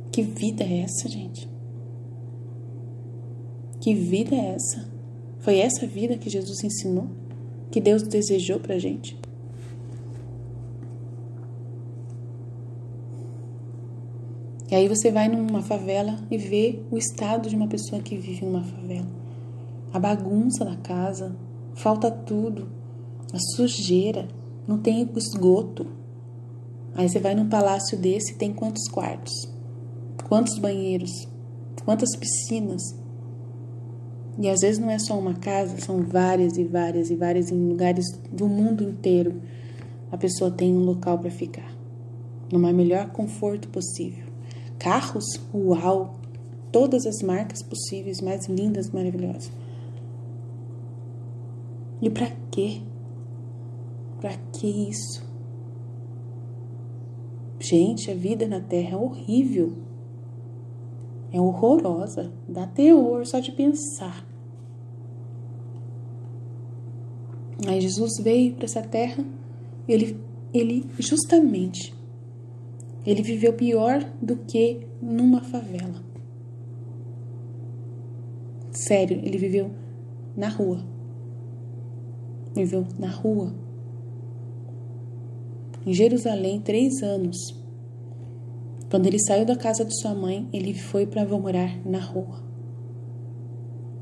Que vida é essa, gente? Que vida é essa? Foi essa vida que Jesus ensinou? Que Deus desejou pra gente? E aí você vai numa favela e vê o estado de uma pessoa que vive numa favela. A bagunça da casa, falta tudo, a sujeira, não tem esgoto. Aí você vai num palácio desse e tem quantos quartos? Quantos banheiros, quantas piscinas. E às vezes não é só uma casa, são várias e várias e várias em lugares do mundo inteiro. A pessoa tem um local para ficar, no melhor conforto possível. Carros, uau, todas as marcas possíveis, mais lindas, maravilhosas. E para quê? Para que isso? Gente, a vida na Terra é horrível. É horrorosa, dá terror só de pensar. Aí Jesus veio para essa terra e ele ele viveu pior do que numa favela. Sério, ele viveu na rua. Viveu na rua. Em Jerusalém, 3 anos. Quando ele saiu da casa de sua mãe, ele foi para morar na rua.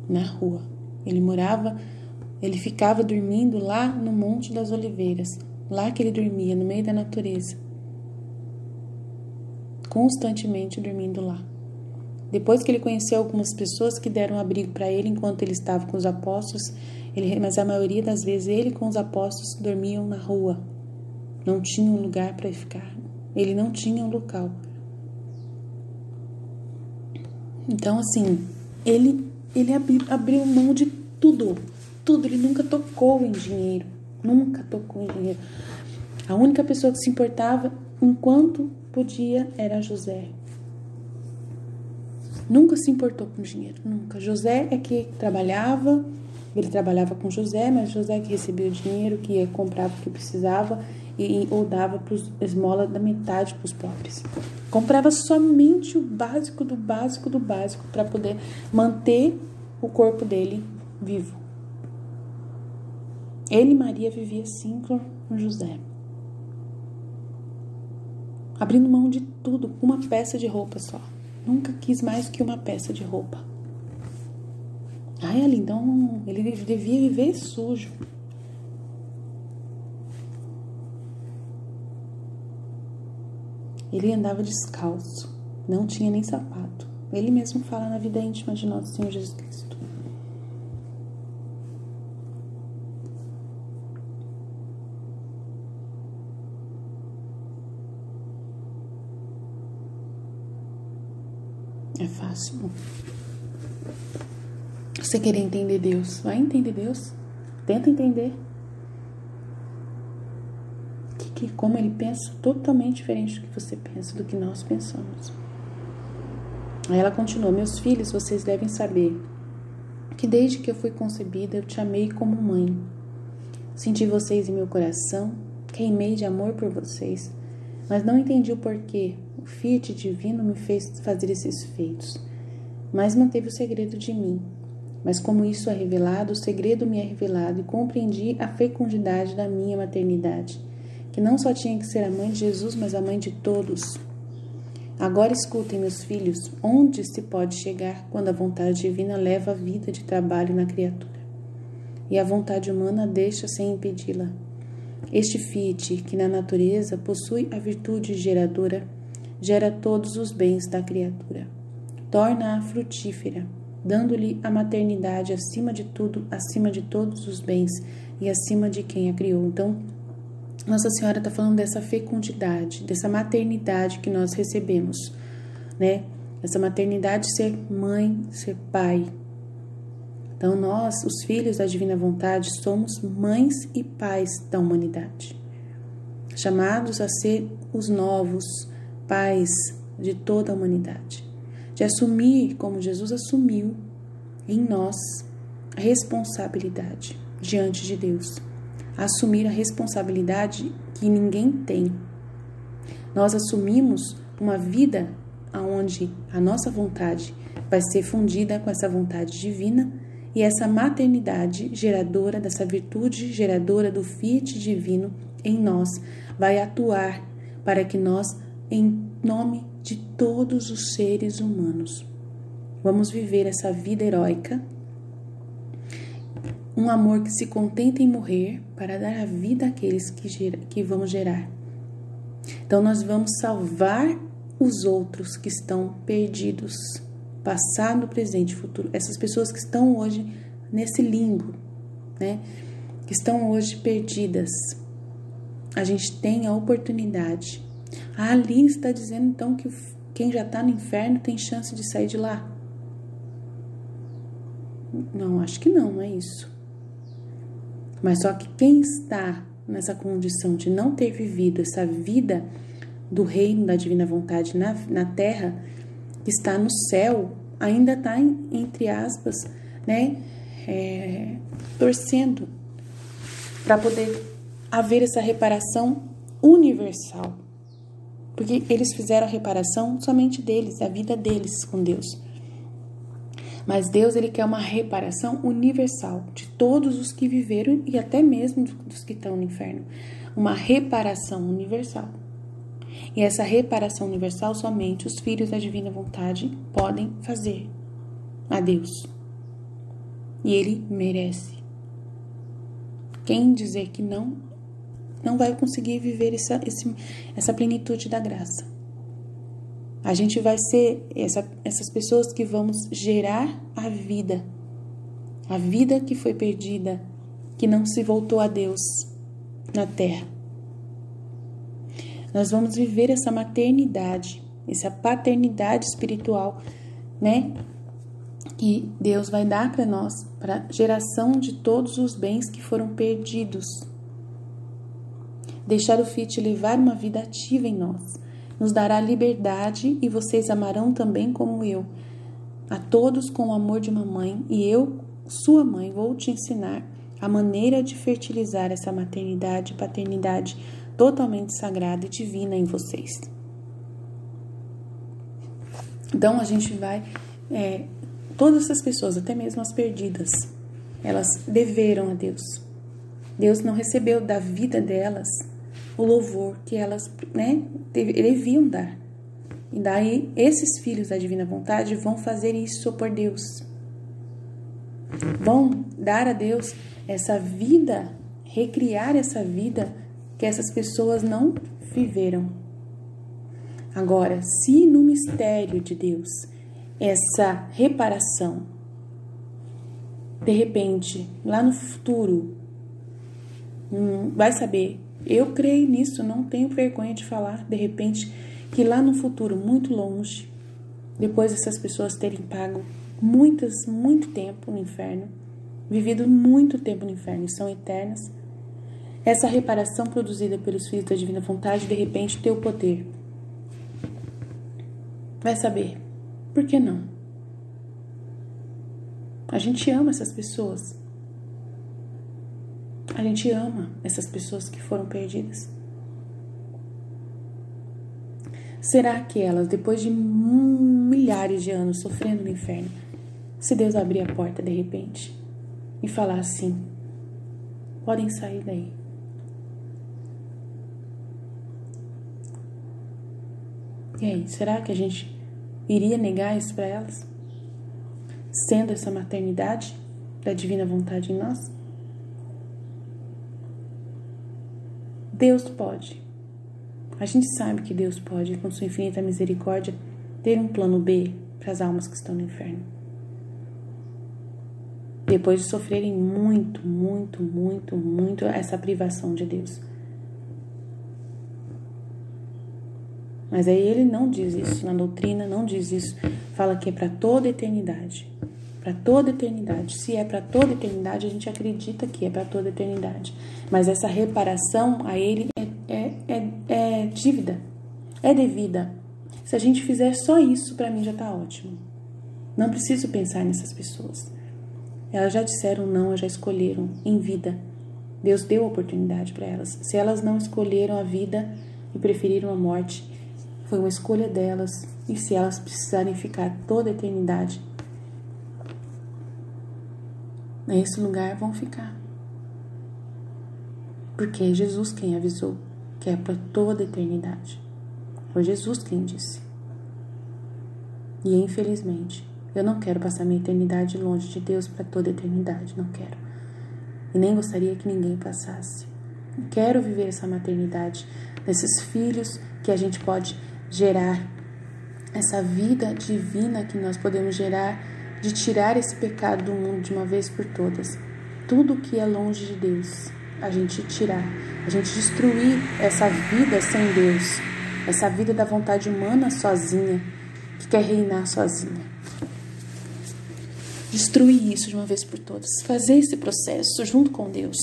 Na rua. Ele ficava dormindo lá no Monte das Oliveiras. Lá que ele dormia, no meio da natureza. Constantemente dormindo lá. Depois que ele conheceu algumas pessoas que deram abrigo para ele enquanto ele estava com os apóstolos, mas a maioria das vezes ele com os apóstolos dormiam na rua. Não tinha um lugar para ficar. Ele não tinha um local. Então, assim, ele abriu mão de tudo. Tudo. Ele nunca tocou em dinheiro. Nunca tocou em dinheiro. A única pessoa que se importava enquanto podia era José. Nunca se importou com dinheiro. Nunca. José é que trabalhava. Ele trabalhava com José, mas José que recebia o dinheiro, que ia comprar o que precisava ou dava esmola da metade para os pobres. Comprava somente o básico do básico do básico para poder manter o corpo dele vivo. Ele e Maria viviam assim com José. Abrindo mão de tudo, uma peça de roupa só. Nunca quis mais que uma peça de roupa. Ai, então ele devia viver sujo. Ele andava descalço, não tinha nem sapato. Ele mesmo fala na vida íntima de nosso Senhor Jesus Cristo. É fácil. Você querer entender Deus, vai entender Deus. Tenta entender. Como ele pensa, totalmente diferente do que você pensa, do que nós pensamos. Aí ela continua: meus filhos, vocês devem saber que desde que eu fui concebida, eu te amei como mãe. Senti vocês em meu coração, queimei de amor por vocês, mas não entendi o porquê. O Fiat divino me fez fazer esses feitos, mas manteve o segredo de mim. Mas como isso é revelado, o segredo me é revelado e compreendi a fecundidade da minha maternidade, que não só tinha que ser a mãe de Jesus, mas a mãe de todos. Agora escutem, meus filhos, onde se pode chegar quando a vontade divina leva a vida de trabalho na criatura, e a vontade humana deixa sem impedi-la. Este Fiat, que na natureza possui a virtude geradora, gera todos os bens da criatura, torna-a frutífera, dando-lhe a maternidade acima de tudo, acima de todos os bens e acima de quem a criou. Então, Nossa Senhora está falando dessa fecundidade, dessa maternidade que nós recebemos, né? Essa maternidade de ser mãe, ser pai. Então, nós, os filhos da Divina Vontade, somos mães e pais da humanidade, chamados a ser os novos pais de toda a humanidade, de assumir, como Jesus assumiu em nós, a responsabilidade diante de Deus. Assumir a responsabilidade que ninguém tem. Nós assumimos uma vida onde a nossa vontade vai ser fundida com essa vontade divina e essa maternidade geradora dessa virtude geradora do Fiat divino em nós vai atuar para que nós, em nome de todos os seres humanos, vamos viver essa vida heróica. Um amor que se contenta em morrer para dar a vida àqueles que vamos gerar. Então, nós vamos salvar os outros que estão perdidos, passado, presente e futuro. Essas pessoas que estão hoje nesse limbo, né? Que estão hoje perdidas. A gente tem a oportunidade. A Aline está dizendo, então, que quem já está no inferno tem chance de sair de lá. Não, acho que não é isso. Mas só que quem está nessa condição de não ter vivido essa vida do reino da divina vontade na terra, que está no céu, ainda está, entre aspas, né, torcendo para poder haver essa reparação universal. Porque eles fizeram a reparação somente deles, a vida deles com Deus. Mas Deus, ele quer uma reparação universal de todos os que viveram e até mesmo dos que estão no inferno. Uma reparação universal. E essa reparação universal somente os filhos da divina vontade podem fazer a Deus. E ele merece. Quem dizer que não vai conseguir viver essa plenitude da graça. A gente vai ser essas pessoas que vamos gerar a vida que foi perdida, que não se voltou a Deus na terra. Nós vamos viver essa maternidade, essa paternidade espiritual, né? Que Deus vai dar para nós, para geração de todos os bens que foram perdidos. Deixar o Filho levar uma vida ativa em nós. Nos dará liberdade e vocês amarão também como eu. A todos com o amor de uma mãe, e eu, sua mãe, vou te ensinar a maneira de fertilizar essa maternidade e paternidade totalmente sagrada e divina em vocês. Então a gente vai... todas essas pessoas, até mesmo as perdidas, elas deveram a Deus. Deus não recebeu da vida delas o louvor que elas, deviam dar. E daí, esses filhos da divina vontade vão fazer isso por Deus. Vão dar a Deus essa vida, recriar essa vida que essas pessoas não viveram. Agora, se no mistério de Deus, essa reparação, de repente, lá no futuro, vai saber, eu creio nisso, não tenho vergonha de falar, de repente, que lá no futuro, muito longe, depois dessas pessoas terem pago muito tempo no inferno, vivido muito tempo no inferno e são eternas, essa reparação produzida pelos filhos da divina vontade, de repente, ter o poder. Vai saber. Por que não? A gente ama essas pessoas. A gente ama essas pessoas que foram perdidas. Será que elas, depois de milhares de anos sofrendo no inferno, se Deus abrir a porta de repente e falar assim, podem sair daí? E aí, será que a gente iria negar isso para elas? Sendo essa maternidade da divina vontade em nós? Deus pode. A gente sabe que Deus pode, com sua infinita misericórdia, ter um plano B para as almas que estão no inferno. Depois de sofrerem muito essa privação de Deus. Mas aí ele não diz isso, na doutrina não diz isso. Fala que é para toda eternidade. Para toda eternidade. Se é para toda eternidade, a gente acredita que é para toda eternidade. Mas essa reparação a ele é dívida. É devida. Se a gente fizer só isso, para mim já está ótimo. Não preciso pensar nessas pessoas. Elas já disseram não, já escolheram em vida. Deus deu a oportunidade para elas. Se elas não escolheram a vida e preferiram a morte, foi uma escolha delas. E se elas precisarem ficar toda a eternidade nesse lugar, vão ficar. Porque é Jesus quem avisou que é para toda a eternidade. Foi Jesus quem disse. E infelizmente, eu não quero passar minha eternidade longe de Deus para toda a eternidade. Não quero. E nem gostaria que ninguém passasse. Eu quero viver essa maternidade desses filhos que a gente pode gerar, essa vida divina que nós podemos gerar, de tirar esse pecado do mundo de uma vez por todas. Tudo que é longe de Deus, a gente tirar, a gente destruir essa vida sem Deus, essa vida da vontade humana sozinha, que quer reinar sozinha. Destruir isso de uma vez por todas, fazer esse processo junto com Deus,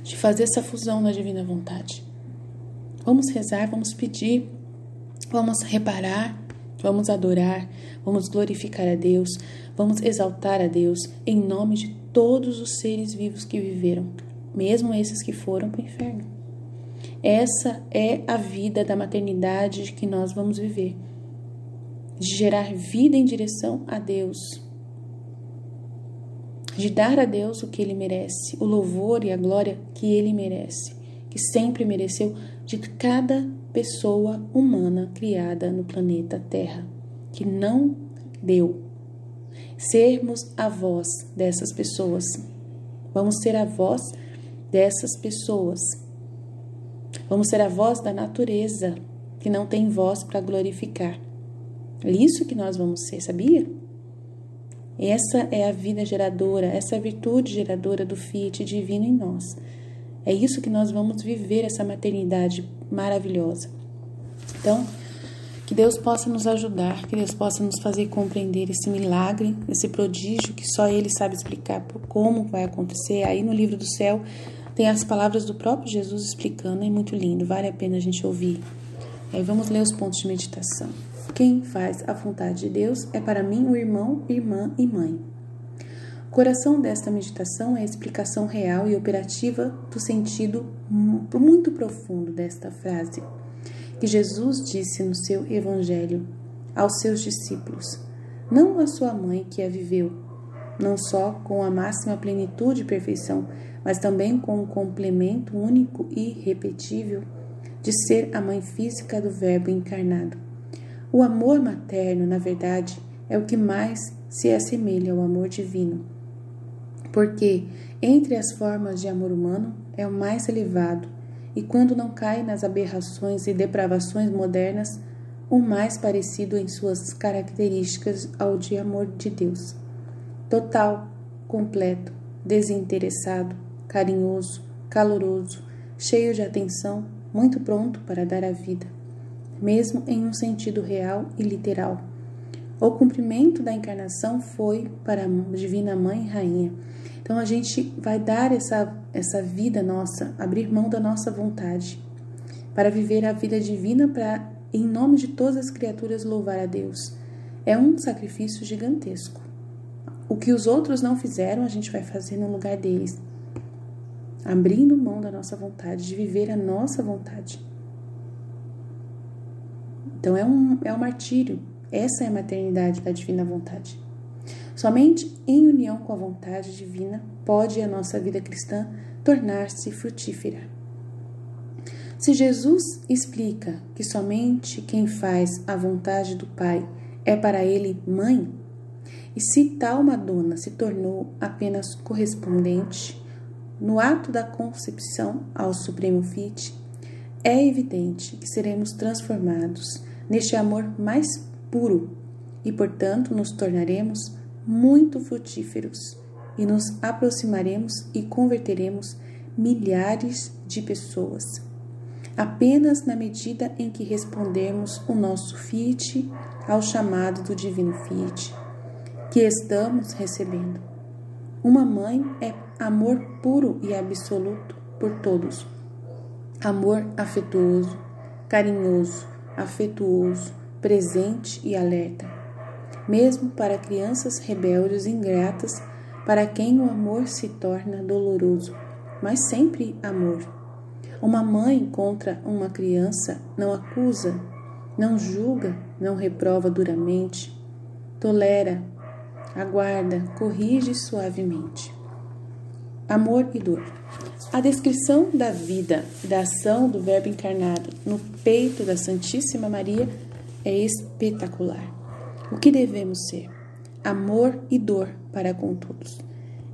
de fazer essa fusão na divina vontade. Vamos rezar, vamos pedir, vamos reparar, vamos adorar, vamos glorificar a Deus, vamos exaltar a Deus em nome de todos os seres vivos que viveram, mesmo esses que foram para o inferno. Essa é a vida da maternidade que nós vamos viver. De gerar vida em direção a Deus. De dar a Deus o que Ele merece, o louvor e a glória que Ele merece, que sempre mereceu de cada pessoa humana criada no planeta Terra, que não deu. Sermos a voz dessas pessoas. Vamos ser a voz dessas pessoas. Vamos ser a voz da natureza, que não tem voz para glorificar. É isso que nós vamos ser, sabia? Essa é a vida geradora, essa é a virtude geradora do Fiat divino em nós. É isso que nós vamos viver, essa maternidade maravilhosa. Então, que Deus possa nos ajudar, que Deus possa nos fazer compreender esse milagre, esse prodígio que só Ele sabe explicar como vai acontecer. Aí no livro do céu tem as palavras do próprio Jesus explicando, é muito lindo, vale a pena a gente ouvir. Aí vamos ler os pontos de meditação. Quem faz a vontade de Deus é para mim o irmão, irmã e mãe. O coração desta meditação é a explicação real e operativa do sentido muito profundo desta frase, que Jesus disse no seu Evangelho aos seus discípulos, não a sua mãe que a viveu, não só com a máxima plenitude e perfeição, mas também com um complemento único e irrepetível de ser a mãe física do Verbo encarnado. O amor materno, na verdade, é o que mais se assemelha ao amor divino, porque, entre as formas de amor humano, é o mais elevado, e quando não cai nas aberrações e depravações modernas, o mais parecido em suas características ao de amor de Deus. Total, completo, desinteressado, carinhoso, caloroso, cheio de atenção, muito pronto para dar a vida, mesmo em um sentido real e literal. O cumprimento da encarnação foi para a Divina Mãe e Rainha. Então a gente vai dar essa vida nossa, abrir mão da nossa vontade, para viver a vida divina, para, em nome de todas as criaturas, louvar a Deus. É um sacrifício gigantesco. O que os outros não fizeram, a gente vai fazer no lugar deles, abrindo mão da nossa vontade, de viver a nossa vontade. Então é um martírio. Essa é a maternidade da divina vontade. Somente em união com a vontade divina pode a nossa vida cristã tornar-se frutífera. Se Jesus explica que somente quem faz a vontade do Pai é para ele mãe, e se tal Madonna se tornou apenas correspondente no ato da concepção ao Supremo Fiat, é evidente que seremos transformados neste amor mais puro e, portanto, nos tornaremos muito frutíferos e nos aproximaremos e converteremos milhares de pessoas, apenas na medida em que respondermos o nosso Fiat ao chamado do Divino Fiat, que estamos recebendo. Uma mãe é amor puro e absoluto por todos. Amor afetuoso, carinhoso, afetuoso, presente e alerta. Mesmo para crianças rebeldes e ingratas, para quem o amor se torna doloroso, mas sempre amor. Uma mãe contra uma criança não acusa, não julga, não reprova duramente, tolera, aguarda, corrige suavemente. Amor e dor. A descrição da vida e da ação do Verbo encarnado no peito da Santíssima Maria é espetacular. O que devemos ser? Amor e dor para com todos.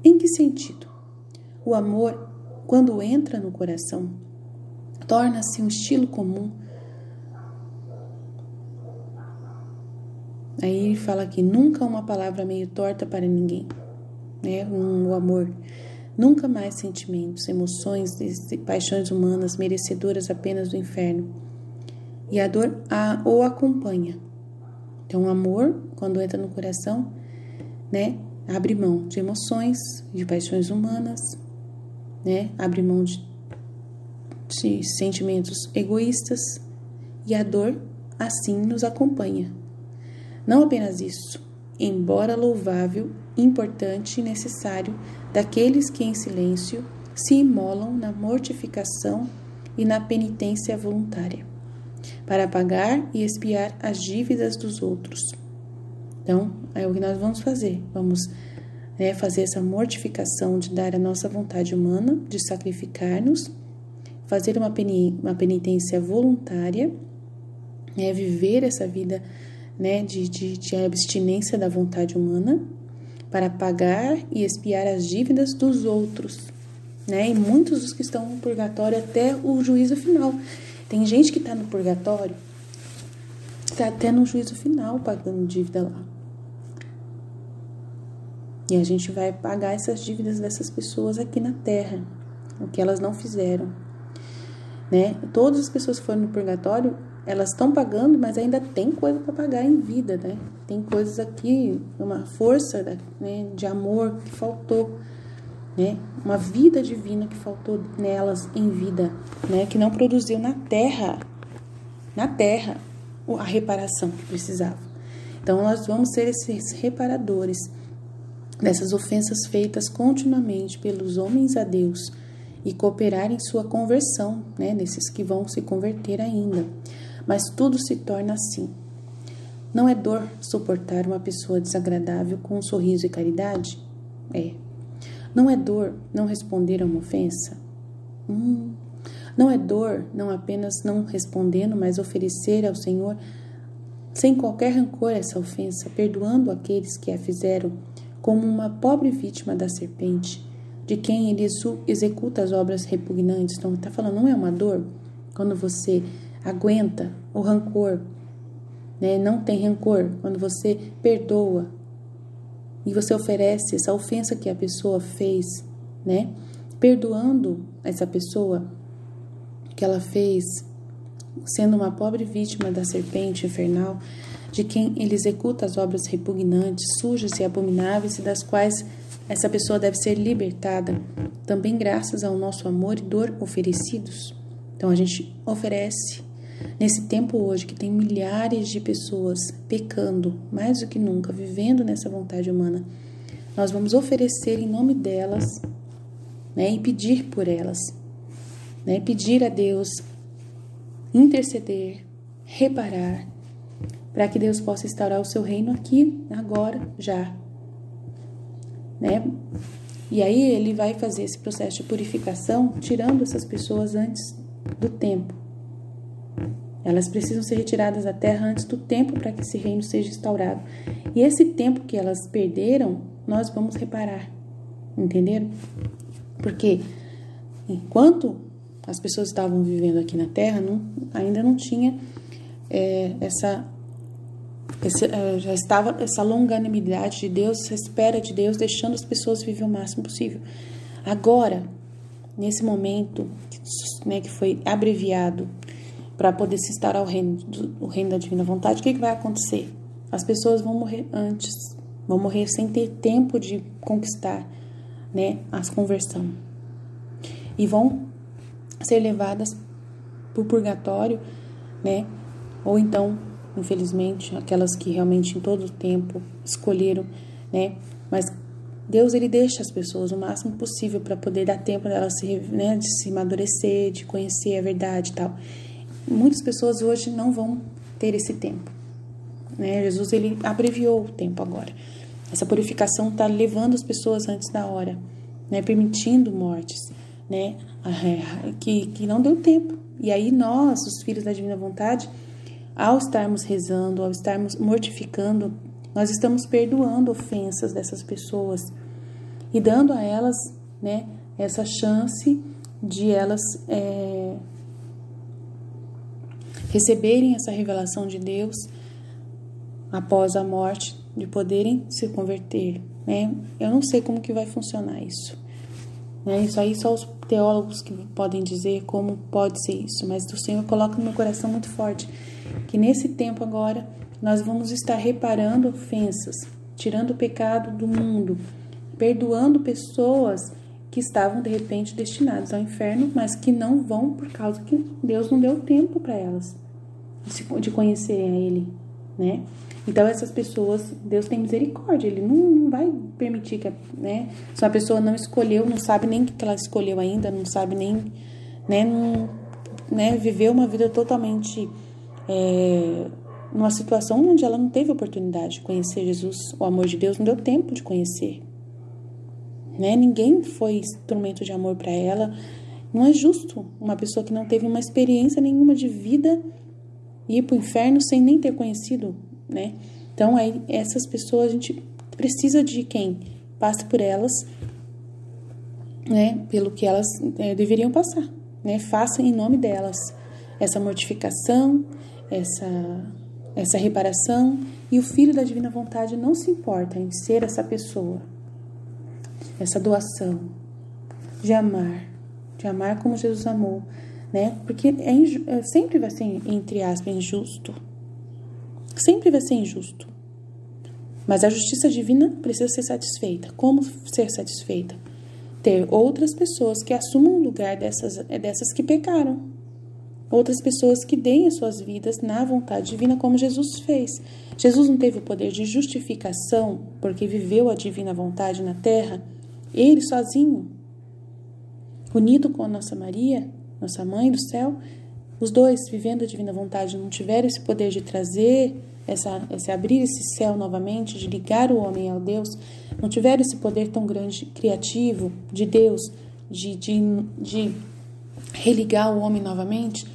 Em que sentido? O amor, quando entra no coração, torna-se um estilo comum. Aí ele fala aqui, nunca uma palavra meio torta para ninguém, né? O amor, nunca mais sentimentos, emoções e paixões humanas merecedoras apenas do inferno. E a dor o acompanha. Então o amor, quando entra no coração, né, abre mão de emoções, de paixões humanas, né, abre mão de sentimentos egoístas, e a dor assim nos acompanha. Não apenas isso, embora louvável, importante e necessário daqueles que em silêncio se imolam na mortificação e na penitência voluntária, para pagar e expiar as dívidas dos outros. Então, é o que nós vamos fazer. Vamos fazer essa mortificação de dar a nossa vontade humana, de sacrificar-nos, fazer uma penitência voluntária, viver essa vida de abstinência da vontade humana, para pagar e expiar as dívidas dos outros, e muitos dos que estão no purgatório até o juízo final. Tem gente que está no purgatório, está até no juízo final pagando dívida lá. E a gente vai pagar essas dívidas dessas pessoas aqui na Terra, o que elas não fizeram. Todas as pessoas que foram no purgatório, elas estão pagando, mas ainda tem coisa para pagar em vida, Tem coisas aqui, uma força de amor que faltou, uma vida divina que faltou nelas em vida, que não produziu na terra, a reparação que precisava. Então, nós vamos ser esses reparadores dessas ofensas feitas continuamente pelos homens a Deus e cooperar em sua conversão, desses que vão se converter ainda. Mas tudo se torna assim. Não é dor suportar uma pessoa desagradável com um sorriso e caridade? Não é dor não responder a uma ofensa? Não é dor não apenas não respondendo, mas oferecer ao Senhor sem qualquer rancor essa ofensa, perdoando aqueles que a fizeram, como uma pobre vítima da serpente, de quem ele executa as obras repugnantes? Então, está falando, não é uma dor quando você aguenta o rancor, não tem rancor, quando você perdoa e você oferece essa ofensa que a pessoa fez, perdoando essa pessoa que ela fez, sendo uma pobre vítima da serpente infernal, de quem ele executa as obras repugnantes, sujas e abomináveis, e das quais essa pessoa deve ser libertada, também graças ao nosso amor e dor oferecidos. Então a gente oferece, nesse tempo hoje que tem milhares de pessoas pecando, mais do que nunca, vivendo nessa vontade humana, nós vamos oferecer em nome delas, e pedir por elas, pedir a Deus, interceder, reparar, para que Deus possa instaurar o seu reino aqui, agora, já. E aí ele vai fazer esse processo de purificação, tirando essas pessoas antes do tempo. Elas precisam ser retiradas da terra antes do tempo para que esse reino seja instaurado. E esse tempo que elas perderam, nós vamos reparar. Entenderam? Porque enquanto as pessoas estavam vivendo aqui na terra, ainda não tinha já estava essa longanimidade de Deus, essa espera de Deus, deixando as pessoas viver o máximo possível. Agora, nesse momento, que foi abreviado para poder se instaurar o reino da divina vontade, o que vai acontecer? As pessoas vão morrer antes, vão morrer sem ter tempo de conquistar, a conversão, e vão ser levadas para o purgatório, ou então, infelizmente, aquelas que realmente em todo o tempo escolheram, mas Deus, ele deixa as pessoas o máximo possível para poder dar tempo delas de se amadurecer, de conhecer a verdade e tal. Muitas pessoas hoje não vão ter esse tempo, Jesus, ele abreviou o tempo agora. Essa purificação está levando as pessoas antes da hora, permitindo mortes, que não deu tempo. E aí nós, os filhos da divina vontade, ao estarmos rezando, ao estarmos mortificando, nós estamos perdoando ofensas dessas pessoas e dando a elas, essa chance de elas receberem essa revelação de Deus após a morte, de poderem se converter. Eu não sei como que vai funcionar isso. Isso aí só os teólogos que podem dizer como pode ser isso, mas o Senhor coloca no meu coração muito forte que nesse tempo agora nós vamos estar reparando ofensas, tirando o pecado do mundo, perdoando pessoas que estavam de repente destinadas ao inferno, mas que não vão por causa que Deus não deu tempo para elas de conhecerem a Ele, Então essas pessoas, Deus tem misericórdia, Ele não vai permitir que, se uma pessoa não escolheu, não sabe nem o que ela escolheu ainda, não sabe nem, né, viveu uma vida totalmente numa situação onde ela não teve oportunidade de conhecer Jesus, o amor de Deus, não deu tempo de conhecer. Né? Ninguém foi instrumento de amor para ela. Não é justo uma pessoa que não teve uma experiência nenhuma de vida ir para o inferno sem nem ter conhecido, né? Então, aí, essas pessoas, a gente precisa de quem passe por elas, né? Pelo que elas deveriam passar, né? Faça em nome delas essa mortificação, essa reparação. E o Filho da Divina Vontade não se importa em ser essa pessoa, essa doação de amar como Jesus amou, né? Porque sempre vai ser, entre aspas, injusto. Sempre vai ser injusto. Mas a justiça divina precisa ser satisfeita. Como ser satisfeita? Ter outras pessoas que assumam o lugar dessas que pecaram. Outras pessoas que deem as suas vidas na vontade divina, como Jesus fez. Jesus não teve o poder de justificação porque viveu a divina vontade na terra. Ele sozinho, unido com a nossa Maria, nossa Mãe do céu, os dois vivendo a divina vontade não tiveram esse poder de trazer, abrir esse céu novamente, de ligar o homem ao Deus, não tiveram esse poder tão grande, criativo, de Deus, de religar o homem novamente,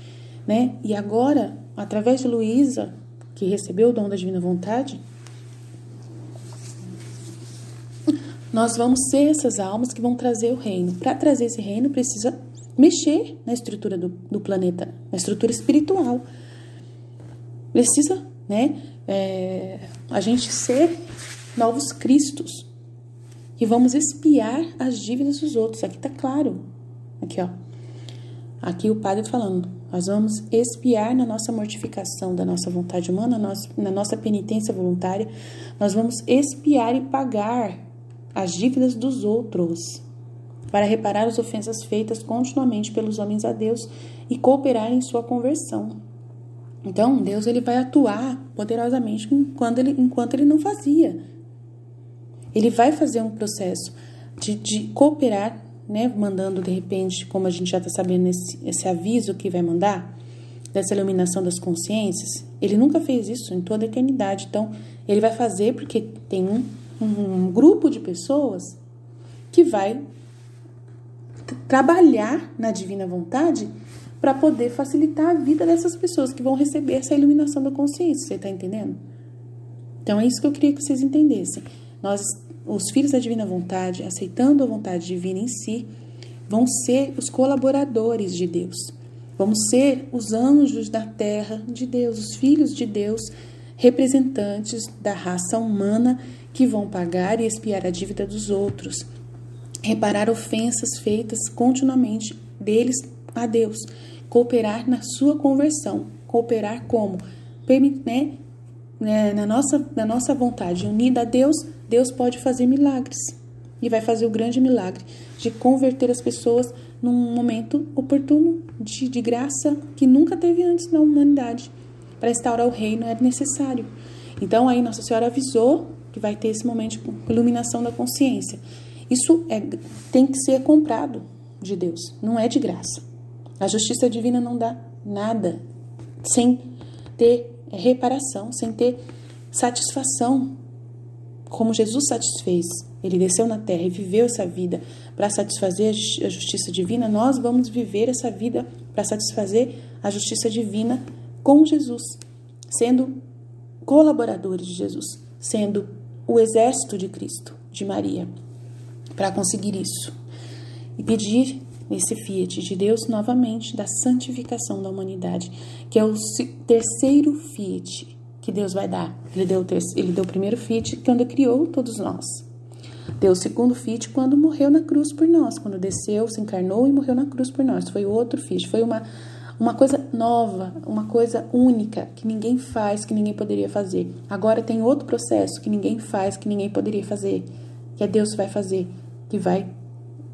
né? E agora, através de Luísa, que recebeu o dom da divina vontade, nós vamos ser essas almas que vão trazer o reino. Para trazer esse reino, precisa mexer na estrutura do planeta, na estrutura espiritual. Precisa, né, a gente ser novos Cristos, que vamos expiar as dívidas dos outros. Aqui tá claro. Aqui, ó. Aqui o padre falando, nós vamos expiar na nossa mortificação da nossa vontade humana, na nossa penitência voluntária, nós vamos expiar e pagar as dívidas dos outros, para reparar as ofensas feitas continuamente pelos homens a Deus e cooperar em sua conversão. Então, Deus ele vai atuar poderosamente enquanto ele não fazia. Ele vai fazer um processo de cooperar, né, mandando de repente, como a gente já está sabendo, esse aviso que vai mandar, dessa iluminação das consciências. Ele nunca fez isso em toda a eternidade. Então, ele vai fazer porque tem um grupo de pessoas que vai trabalhar na divina vontade para poder facilitar a vida dessas pessoas que vão receber essa iluminação da consciência. Você está entendendo? Então, é isso que eu queria que vocês entendessem. Nós, os filhos da divina vontade, aceitando a vontade divina em si, vão ser os colaboradores de Deus. Vamos ser os anjos da terra de Deus, os filhos de Deus, representantes da raça humana que vão pagar e expiar a dívida dos outros, reparar ofensas feitas continuamente deles a Deus, cooperar na sua conversão. Cooperar como? Na nossa vontade unida a Deus, Deus pode fazer milagres. E vai fazer o grande milagre de converter as pessoas num momento oportuno de graça que nunca teve antes na humanidade. Para instaurar o reino é necessário. Então aí Nossa Senhora avisou que vai ter esse momento de iluminação da consciência. Isso tem que ser comprado de Deus, não é de graça. A justiça divina não dá nada sem ter reparação, sem ter satisfação, como Jesus satisfez. Ele desceu na terra e viveu essa vida para satisfazer a justiça divina. Nós vamos viver essa vida para satisfazer a justiça divina com Jesus, sendo colaboradores de Jesus, sendo o exército de Cristo, de Maria, para conseguir isso. E pedir esse fiat de Deus novamente da santificação da humanidade, que é o terceiro fiat que Deus vai dar. Ele deu o primeiro fiat quando criou todos nós. Deu o segundo fiat quando morreu na cruz por nós, quando desceu, se encarnou e morreu na cruz por nós. Foi outro fiat, foi uma coisa nova, uma coisa única, que ninguém faz, que ninguém poderia fazer. Agora tem outro processo que ninguém faz, que ninguém poderia fazer, que é Deus vai fazer, que vai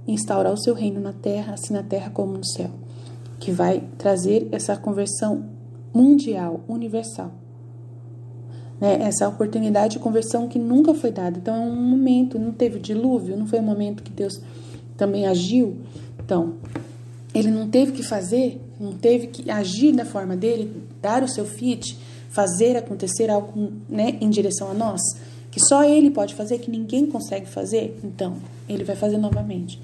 instaurar o seu reino na terra, assim na terra como no céu, que vai trazer essa conversão mundial, universal, né? Essa oportunidade de conversão que nunca foi dada. Então é um momento, não teve dilúvio, não foi um momento que Deus também agiu. Então ele não teve que fazer, não teve que agir da forma dele, dar o seu fit, fazer acontecer algo, né, em direção a nós, que só ele pode fazer, que ninguém consegue fazer. Então, ele vai fazer novamente.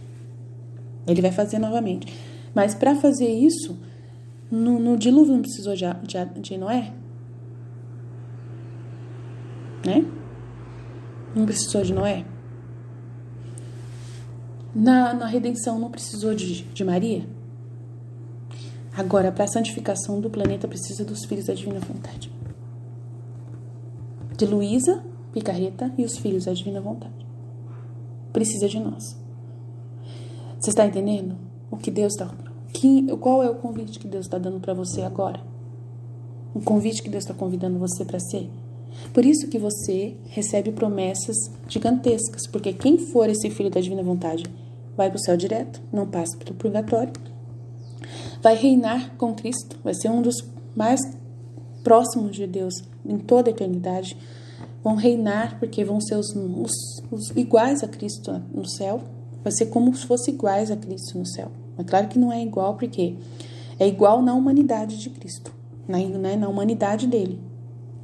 Ele vai fazer novamente. Mas para fazer isso, no dilúvio não precisou de Noé? Né? Não precisou de Noé? Na redenção não precisou de Maria? Agora, para a santificação do planeta, precisa dos filhos da divina vontade. De Luísa Picarreta e os filhos da divina vontade. Precisa de nós. Você está entendendo? O que Deus está... Qual é o convite que Deus está dando para você agora? O convite que Deus está convidando você para ser? Por isso que você recebe promessas gigantescas, porque quem for esse filho da divina vontade vai para o céu direto, não passa pelo purgatório, vai reinar com Cristo, vai ser um dos mais próximos de Deus em toda a eternidade, vão reinar porque vão ser os iguais a Cristo no céu, vai ser como se fosse iguais a Cristo no céu. É claro que não é igual, porque é igual na humanidade de Cristo, na humanidade dele,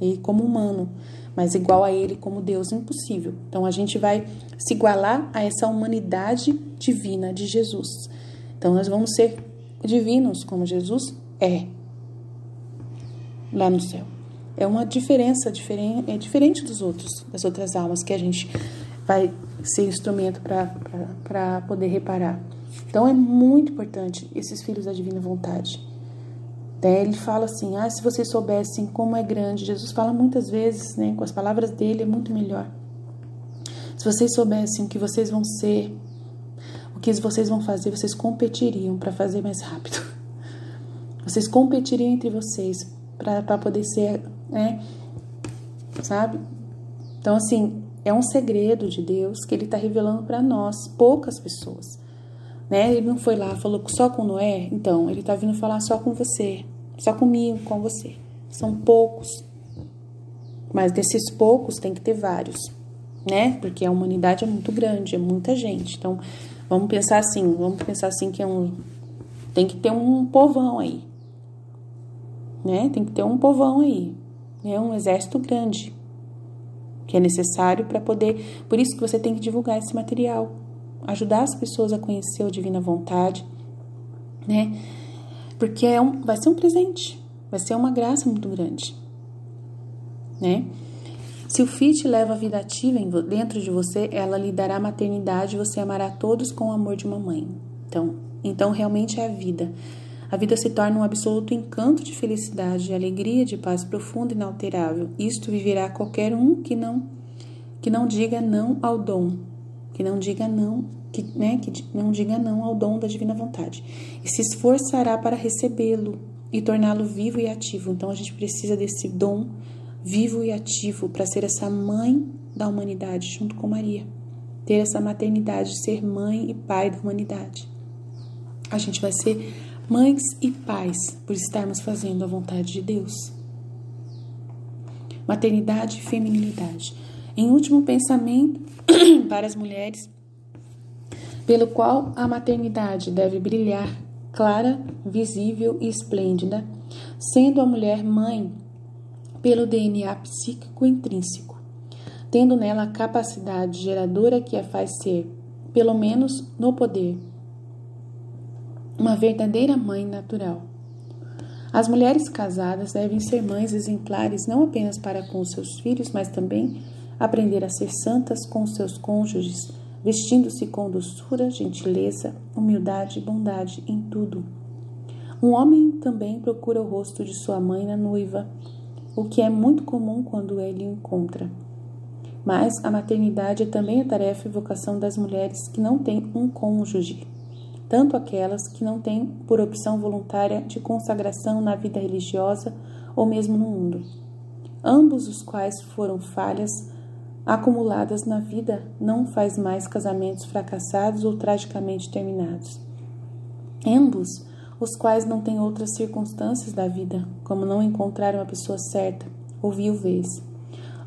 ele como humano, mas igual a ele como Deus, impossível. Então a gente vai se igualar a essa humanidade divina de Jesus. Então nós vamos ser divinos como Jesus é lá no céu. É uma diferença, é diferente das outras almas que a gente vai ser instrumento para poder reparar. Então é muito importante esses filhos da divina vontade. Ele fala assim, se vocês soubessem como é grande, Jesus fala muitas vezes, né, com as palavras dele é muito melhor. Se vocês soubessem o que vocês vão ser, o que vocês vão fazer, vocês competiriam para fazer mais rápido. Vocês competiriam entre vocês para poder ser, né, sabe? Então assim, é um segredo de Deus que ele está revelando para nós, poucas pessoas. Né? Ele não foi lá, falou só com Noé, então ele está vindo falar só com você, só comigo, com você. São poucos, mas desses poucos tem que ter vários, né? Porque a humanidade é muito grande, é muita gente. Então vamos pensar assim que tem que ter um povão aí, né? Tem que ter um povão aí, né? Um exército grande que é necessário para poder. Por isso que você tem que divulgar esse material. Ajudar as pessoas a conhecer a divina vontade, né? Porque vai ser um presente, vai ser uma graça muito grande, né? Se o FIT leva a vida ativa dentro de você, ela lhe dará maternidade e você amará todos com o amor de uma mãe. Então realmente é a vida. A vida se torna um absoluto encanto de felicidade, de alegria, de paz profunda e inalterável. Isto viverá qualquer um que não diga não ao dom. Que não diga não ao dom da divina vontade. E se esforçará para recebê-lo e torná-lo vivo e ativo. Então a gente precisa desse dom vivo e ativo para ser essa mãe da humanidade junto com Maria. Ter essa maternidade, ser mãe e pai da humanidade. A gente vai ser mães e pais por estarmos fazendo a vontade de Deus. Maternidade e feminilidade. Em último pensamento, para as mulheres, pelo qual a maternidade deve brilhar clara, visível e esplêndida, sendo a mulher mãe pelo DNA psíquico intrínseco, tendo nela a capacidade geradora que a faz ser, pelo menos no poder, uma verdadeira mãe natural. As mulheres casadas devem ser mães exemplares não apenas para com os seus filhos, mas também aprender a ser santas com seus cônjuges, vestindo-se com doçura, gentileza, humildade e bondade em tudo. Um homem também procura o rosto de sua mãe na noiva, o que é muito comum quando ele o encontra. Mas a maternidade é também a tarefa e vocação das mulheres que não têm um cônjuge, tanto aquelas que não têm por opção voluntária de consagração na vida religiosa ou mesmo no mundo. Ambos os quais foram falhas acumuladas na vida não faz mais casamentos fracassados ou tragicamente terminados. Ambos, os quais não têm outras circunstâncias da vida, como não encontraram a pessoa certa ou viuvez.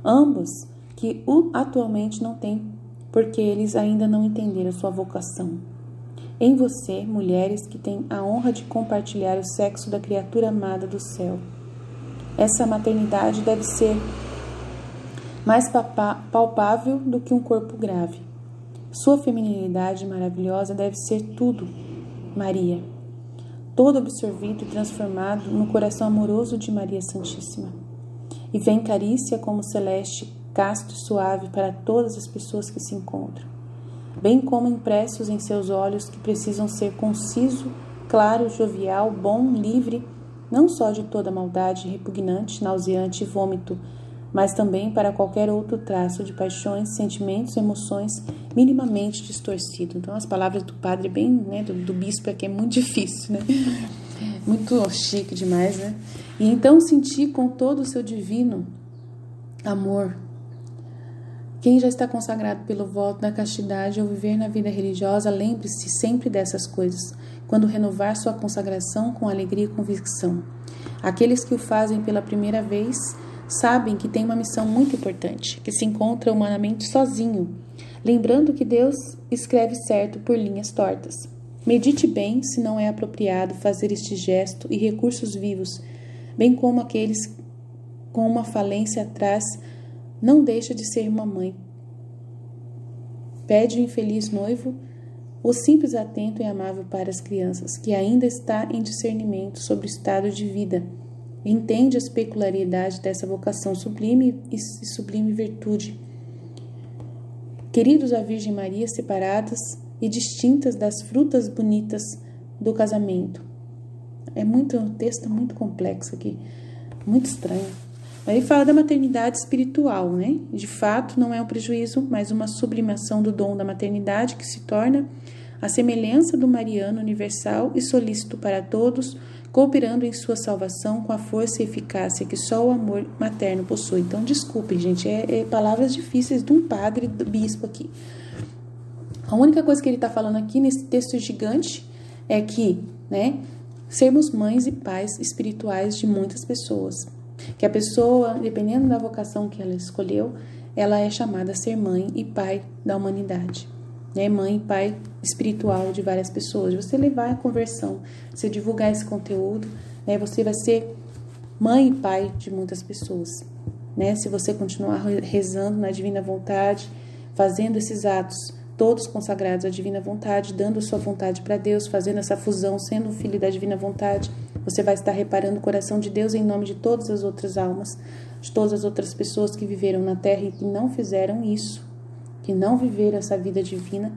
Ambos que atualmente não têm, porque eles ainda não entenderam sua vocação. em você, mulheres que têm a honra de compartilhar o sexo da criatura amada do céu. Essa maternidade deve ser mais palpável do que um corpo grave. Sua feminilidade maravilhosa deve ser tudo, Maria, todo absorvido e transformado no coração amoroso de Maria Santíssima. E vem carícia como celeste, casto e suave para todas as pessoas que se encontram, bem como impressos em seus olhos que precisam ser conciso, claro, jovial, bom, livre, não só de toda maldade repugnante, nauseante e vômito, mas também para qualquer outro traço de paixões, sentimentos, emoções minimamente distorcido. Então, as palavras do padre, bem, né, do bispo aqui é muito difícil, né? Muito chique demais, né? E então sentir com todo o seu divino amor. Quem já está consagrado pelo voto da castidade ou viver na vida religiosa, lembre-se sempre dessas coisas, quando renovar sua consagração com alegria e convicção. Aqueles que o fazem pela primeira vez sabem que tem uma missão muito importante, que se encontra humanamente sozinho, lembrando que Deus escreve certo por linhas tortas. Medite bem se não é apropriado fazer este gesto e recursos vivos, bem como aqueles com uma falência atrás, não deixa de ser uma mãe. Pede o infeliz noivo o simples atento e amável para as crianças, que ainda está em discernimento sobre o estado de vida. Entende as peculiaridades dessa vocação sublime e sublime virtude. Queridos a Virgem Maria, separadas e distintas das frutas bonitas do casamento. Um texto muito complexo aqui, muito estranho. Mas ele fala da maternidade espiritual, né? De fato, não é um prejuízo, mas uma sublimação do dom da maternidade que se torna a semelhança do mariano universal e solícito para todos, cooperando em sua salvação com a força e eficácia que só o amor materno possui. Então, desculpem, gente, palavras difíceis de um padre, do bispo aqui. A única coisa que ele está falando aqui nesse texto gigante é que, né, sermos mães e pais espirituais de muitas pessoas. Que a pessoa, dependendo da vocação que ela escolheu, ela é chamada a ser mãe e pai da humanidade. Né? Mãe e pai espiritual de várias pessoas. Você levar a conversão, você divulgar esse conteúdo, né? Você vai ser mãe e pai de muitas pessoas. Né? Se você continuar rezando na divina vontade, fazendo esses atos todos consagrados à divina vontade, dando a sua vontade para Deus, fazendo essa fusão, sendo um filho da divina vontade, você vai estar reparando o coração de Deus em nome de todas as outras almas, de todas as outras pessoas que viveram na terra e que não fizeram isso, que não viveram essa vida divina.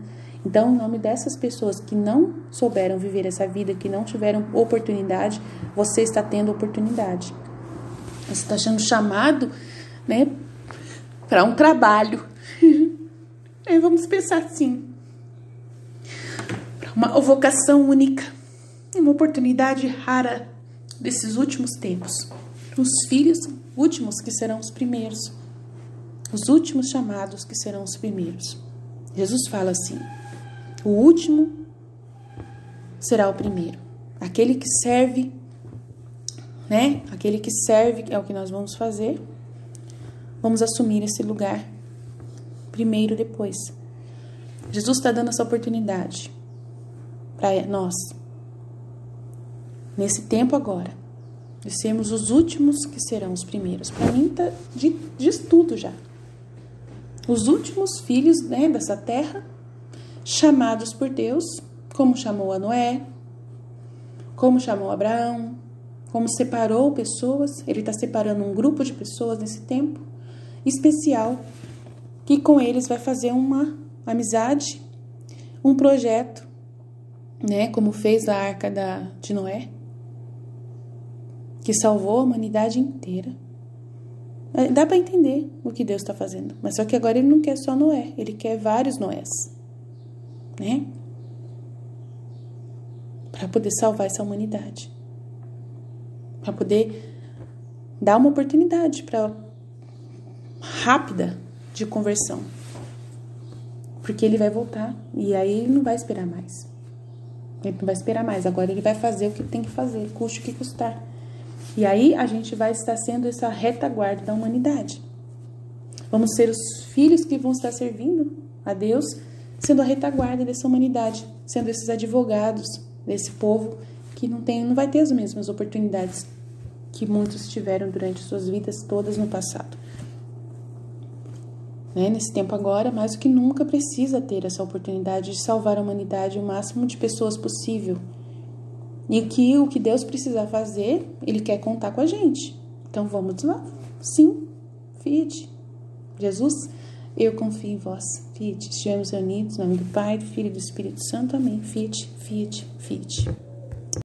Então, em nome dessas pessoas que não souberam viver essa vida, que não tiveram oportunidade, você está tendo oportunidade. Você está sendo chamado, né, para um trabalho. Vamos pensar assim, para uma vocação única, uma oportunidade rara desses últimos tempos. Os filhos últimos que serão os primeiros, os últimos chamados que serão os primeiros. Jesus fala assim: o último será o primeiro. Aquele que serve, né? Aquele que serve é o que nós vamos fazer. Vamos assumir esse lugar primeiro, depois. Jesus está dando essa oportunidade para nós, nesse tempo agora, de sermos os últimos que serão os primeiros. Para mim, diz tudo já. Os últimos filhos, né, dessa terra, chamados por Deus, como chamou a Noé, como chamou Abraão, como separou pessoas. Ele está separando um grupo de pessoas nesse tempo especial, que com eles vai fazer uma amizade, um projeto, né, como fez a arca de Noé, que salvou a humanidade inteira. Dá para entender o que Deus está fazendo, mas só que agora ele não quer só Noé, ele quer vários Noés, né, para poder salvar essa humanidade, para poder dar uma oportunidade rápida de conversão, porque ele vai voltar e aí ele não vai esperar mais. Ele não vai esperar mais. Agora ele vai fazer o que tem que fazer, custe o que custar. E aí a gente vai estar sendo essa retaguarda da humanidade. Vamos ser os filhos que vão estar servindo a Deus sendo a retaguarda dessa humanidade, sendo esses advogados desse povo que não vai ter as mesmas oportunidades que muitos tiveram durante suas vidas todas no passado. Nesse tempo agora, mais do que nunca, precisa ter essa oportunidade de salvar a humanidade, o máximo de pessoas possível. E o que Deus precisar fazer, Ele quer contar com a gente. Então vamos lá. Sim, fiat. Jesus, eu confio em vós. Fiat. Estivemos reunidos em nome do Pai, do Filho e do Espírito Santo. Amém. Fiat, fiat, fiat.